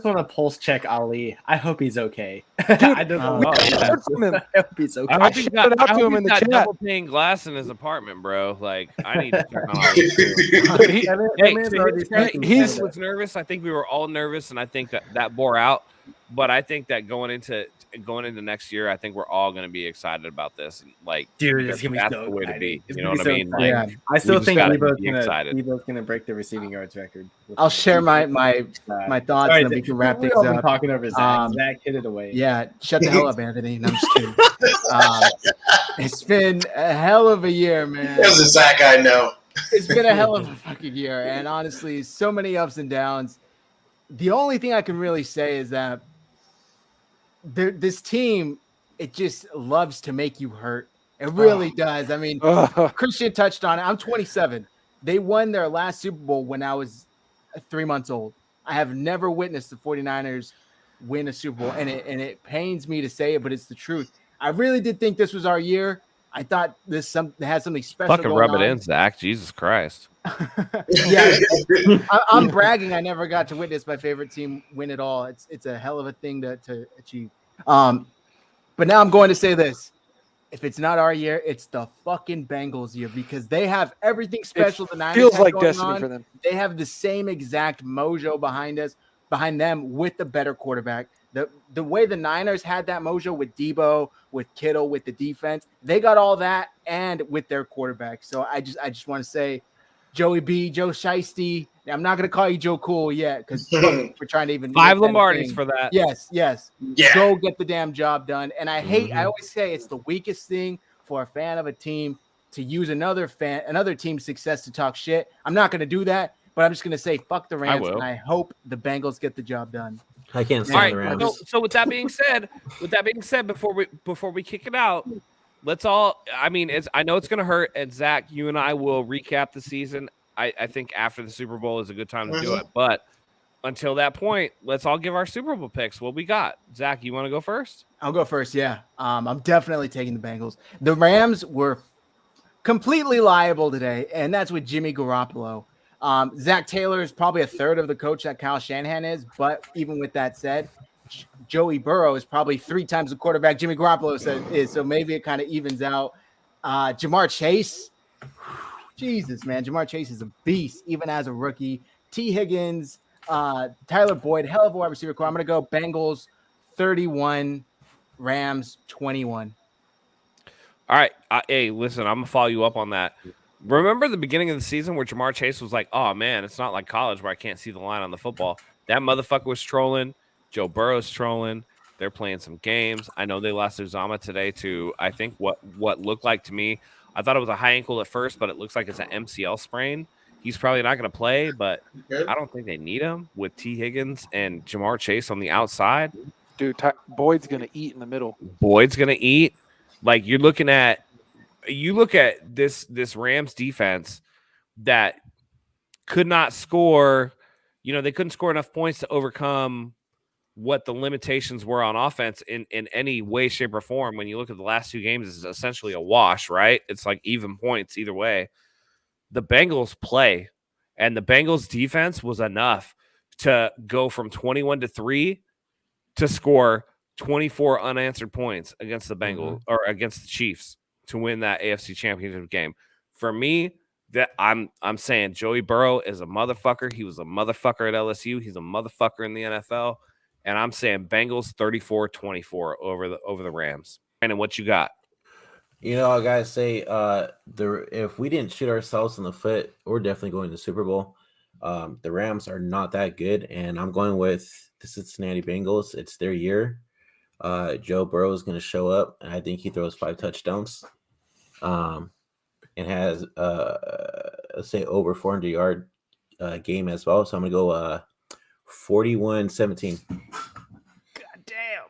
want to pulse check Ali. I hope he's okay. Dude, I don't know. I heard from him. I hope he's okay. I hope he's got, I hope he's got double pane glass in his apartment, bro. Like, I need to check on all this too. He was nervous. I think we were all nervous, and I think that bore out. But I think that going into next year, I think we're all going to be excited about this. Like, dude, it's gonna be that's so the way to exciting. be. You know what I mean? Like, Yeah. I still think excited. Debo's gonna break the receiving yards record. I'll share my thoughts, and then we can wrap things We've been up. talking over Zach. Zach, hit it away. Yeah, shut the hell up, Anthony. No, I'm just kidding. It's been a hell of a year, man. There's a Zach I know. It's been a hell of a fucking year, and honestly, so many ups and downs. The only thing I can really say is that this team, it just loves to make you hurt. It really does. I mean, Christian touched on it. I'm 27. They won their last Super Bowl when I was 3 months old. I have never witnessed the 49ers win a Super Bowl, and it pains me to say it, but it's the truth. I really did think this was our year. I thought this had something special. Fucking rub it in, Zach. Jesus Christ. Yeah, I'm bragging. I never got to witness my favorite team win it all. It's a hell of a thing to achieve. But now I'm going to say this: if it's not our year, it's the fucking Bengals year because they have everything special. The Niners feels like going destiny on. for them. They have the same exact mojo behind them with the better quarterback. The way the Niners had that mojo with Debo, with Kittle, with the defense, they got all that and with their quarterback. So I just want to say, Joey B, Joe Shiesty. I'm not going to call you Joe Cool yet because we're trying to even 5 Lombardis for that. Yes. Yeah. Go get the damn job done. And I always say it's the weakest thing for a fan of a team to use another team's success to talk shit. I'm not going to do that, but I'm just going to say fuck the Rams, and I hope the Bengals get the job done. I can't stand the Rams. So with that being said, before we kick it out, let's all. I mean, I know it's going to hurt, and Zach, you and I will recap the season. I think after the Super Bowl is a good time to do it, but until that point, let's all give our Super Bowl picks. What we got, Zach? You want to go first? I'll go first. Yeah, I'm definitely taking the Bengals. The Rams were completely liable today, and that's with Jimmy Garoppolo. Zach Taylor is probably a third of the coach that Kyle Shanahan is, but even with that said, Joey Burrow is probably 3 times the quarterback Jimmy Garoppolo is, so maybe it kind of evens out. Jamar Chase, Jesus, man, Jamar Chase is a beast, even as a rookie. T. Higgins, Tyler Boyd, hell of a wide receiver core. I'm going to go Bengals 31, Rams 21. All right. Hey, listen, I'm going to follow you up on that. Remember the beginning of the season where Jamar Chase was like, oh, man, it's not like college where I can't see the line on the football. That motherfucker was trolling. Joe Burrow's trolling. They're playing some games. I know they lost Uzama today to, I think, what looked like to me. I thought it was a high ankle at first, but it looks like it's an MCL sprain. He's probably not going to play, but I don't think they need him with T. Higgins and Jamar Chase on the outside. Dude, Boyd's going to eat in the middle. Boyd's going to eat. Like, you look at this Rams defense that could not score. You know, they couldn't score enough points to overcome what the limitations were on offense in any way, shape, or form. When you look at the last 2 games, it's essentially a wash, right? It's like even points either way. The Bengals play, and the Bengals defense was enough to go from 21-3 to score 24 unanswered points against the Bengals or against the Chiefs to win that AFC Championship game. For me, that I'm saying Joey Burrow is a motherfucker. He was a motherfucker at LSU. He's a motherfucker in the NFL. And I'm saying Bengals 34-24 over the Rams. Brandon, what you got? You know, I gotta say, if we didn't shoot ourselves in the foot, we're definitely going to the Super Bowl. The Rams are not that good, and I'm going with the Cincinnati Bengals. It's their year. Joe Burrow is going to show up, and I think he throws 5 touchdowns. And has let's say over 400-yard game as well. So I'm gonna go 41-17. God damn.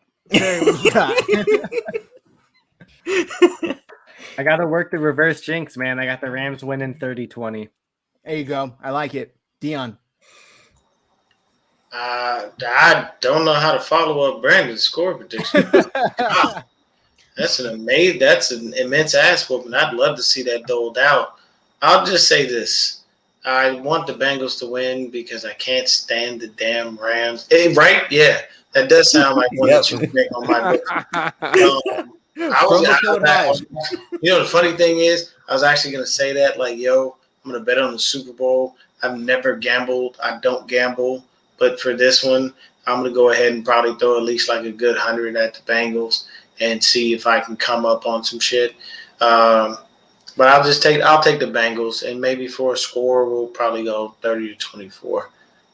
I got to work the reverse jinx, man. I got the Rams winning 30-20. There you go. I like it. Dion. I don't know how to follow up Brandon's score prediction. Wow. That's an immense ass whooping. I'd love to see that doled out. I'll just say this. I want the Bengals to win because I can't stand the damn Rams. Hey, right? Yeah. That does sound like one that you can make on my book. You know, the funny thing is, I was actually going to say that, like, yo, I'm going to bet on the Super Bowl. I've never gambled. I don't gamble. But for this one, I'm going to go ahead and probably throw at least like a good 100 at the Bengals and see if I can come up on some shit. But I'll take the Bengals, and maybe for a score, we'll probably go 30-24.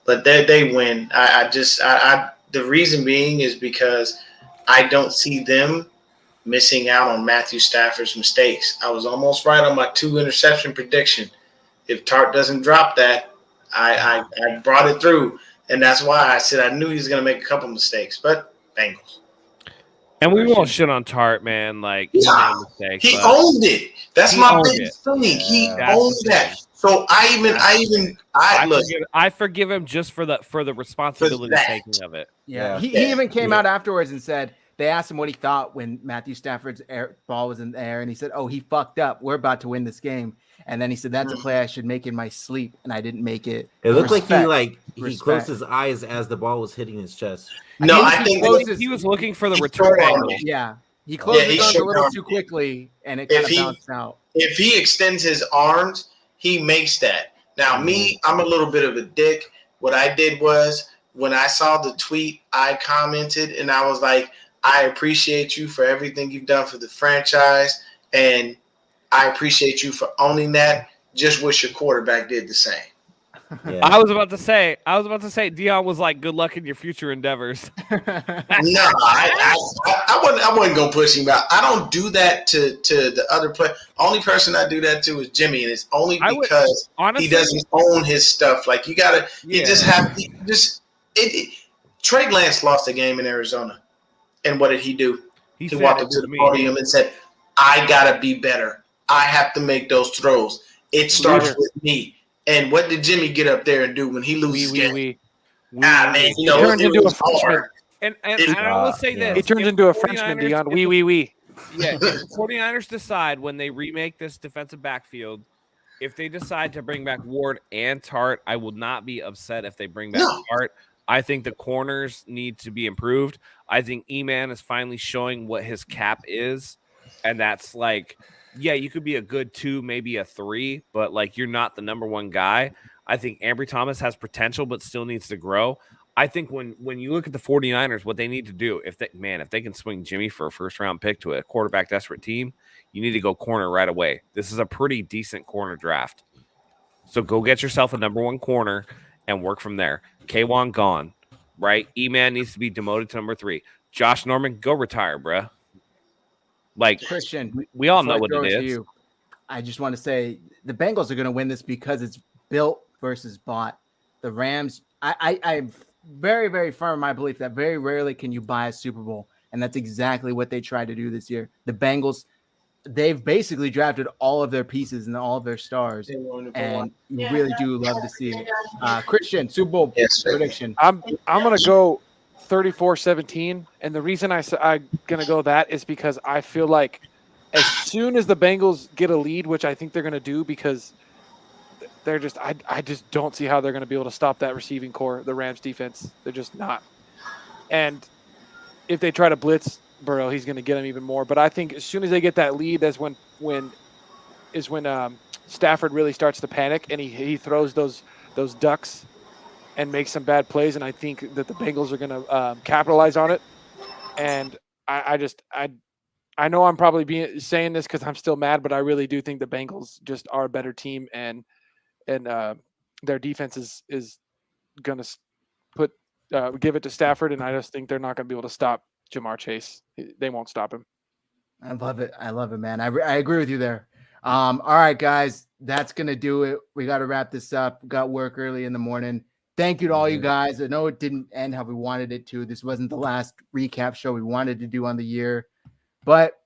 But they win. The reason being is because I don't see them missing out on Matthew Stafford's mistakes. I was almost right on my 2 interception prediction. If Tart doesn't drop that, I brought it through, and that's why I said I knew he was going to make a couple mistakes. But Bengals. And we won't shit on Tart, man. Like, he owned it. That's my biggest thing. He owned that. So I forgive him just for the responsibility taking of it. Yeah. He even came out afterwards and said they asked him what he thought when Matthew Stafford's ball was in the air, and he said, "Oh, he fucked up. We're about to win this game." And then he said, "That's a play I should make in my sleep, and I didn't make it." It looked like he closed his eyes as the ball was hitting his chest. No, I think he was looking for the return angle. Yeah, he closed his arms a little too quickly, and it kind of bounced out. If he extends his arms, he makes that. Now, I'm a little bit of a dick. What I did was when I saw the tweet, I commented, and I was like, "I appreciate you for everything you've done for the franchise, and I appreciate you for owning that. Just wish your quarterback did the same." Yeah. I was about to say, Dion was like, "Good luck in your future endeavors." No, I wasn't gonna push him out. I don't do that to the other player. Only person I do that to is Jimmy, and it's only because he doesn't own his stuff. Like you gotta, Trey Lance lost a game in Arizona, and what did he do? He walked up to the podium and said, "I gotta be better. I have to make those throws. It starts with me." And what did Jimmy get up there and do when he loses game? He turns into a freshman. And I will say this. He turns into a Frenchman, Dion. Yeah, if the 49ers decide when they remake this defensive backfield, if they decide to bring back Ward and Tart, I will not be upset if they bring back Tart. I think the corners need to be improved. I think E-Man is finally showing what his cap is, and that's like – yeah, you could be a good 2, maybe a 3, but like you're not the number 1 guy. I think Ambry Thomas has potential, but still needs to grow. I think when you look at the 49ers, what they need to do, if they can swing Jimmy for a first-round pick to a quarterback desperate team, you need to go corner right away. This is a pretty decent corner draft. So go get yourself a number 1 corner and work from there. K1 gone, right? E-Man needs to be demoted to number 3. Josh Norman, go retire, bruh. Like Christian, we all know what it is. I just want to say the Bengals are going to win this because it's built versus bought. The Rams, I'm very, very firm in my belief that very rarely can you buy a Super Bowl, and that's exactly what they tried to do this year. The Bengals, they've basically drafted all of their pieces and all of their stars, and you really do love to see it. Christian, Super Bowl prediction. I'm going to go 34-17. And the reason I'm going to go that is because I feel like as soon as the Bengals get a lead, which I think they're going to do because they're just I just don't see how they're going to be able to stop that receiving core, the Rams defense. They're just not. And if they try to blitz Burrow, he's going to get him even more. But I think as soon as they get that lead, that's when Stafford really starts to panic and he throws those ducks and makes some bad plays. And I think that the Bengals are going to capitalize on it. And I know I'm probably saying this because I'm still mad, but I really do think the Bengals just are a better team, and their defense is going to give it to Stafford, and I just think they're not going to be able to stop Jamar Chase. They won't stop him. I love it, man. I agree with you there. All right, guys, that's going to do it. We got to wrap this up. Got work early in the morning. Thank you to all you guys. I know it didn't end how we wanted it to. This wasn't the last recap show we wanted to do on the year, but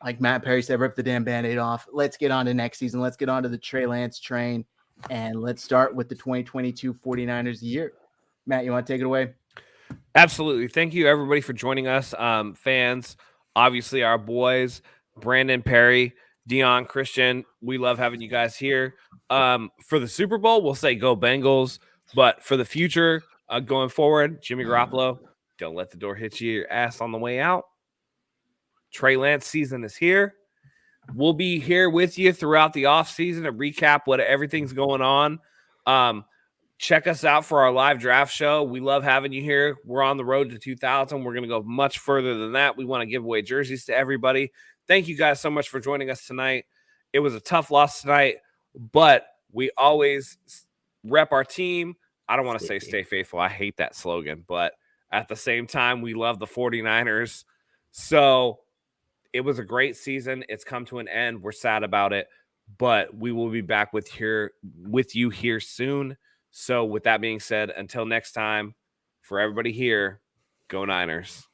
like Matt Perry said, rip the damn Band-Aid off. Let's get on to next season. Let's get on to the Trey Lance train, and let's start with the 2022 49ers year. Matt, you want to take it away? Absolutely. Thank you, everybody, for joining us. Fans, obviously our boys, Brandon, Perry, Dion, Christian, we love having you guys here. For the Super Bowl, we'll say go Bengals. But for the future, going forward, Jimmy Garoppolo, don't let the door hit you your ass on the way out. Trey Lance season is here. We'll be here with you throughout the offseason to recap what everything's going on. Check us out for our live draft show. We love having you here. We're on the road to 2,000. We're going to go much further than that. We want to give away jerseys to everybody. Thank you guys so much for joining us tonight. It was a tough loss tonight, but we always rep our team. I don't want to say stay faithful. I hate that slogan, but at the same time, we love the 49ers. So it was a great season. It's come to an end. We're sad about it, but we will be back with you here soon. So with that being said, until next time, for everybody here, go Niners.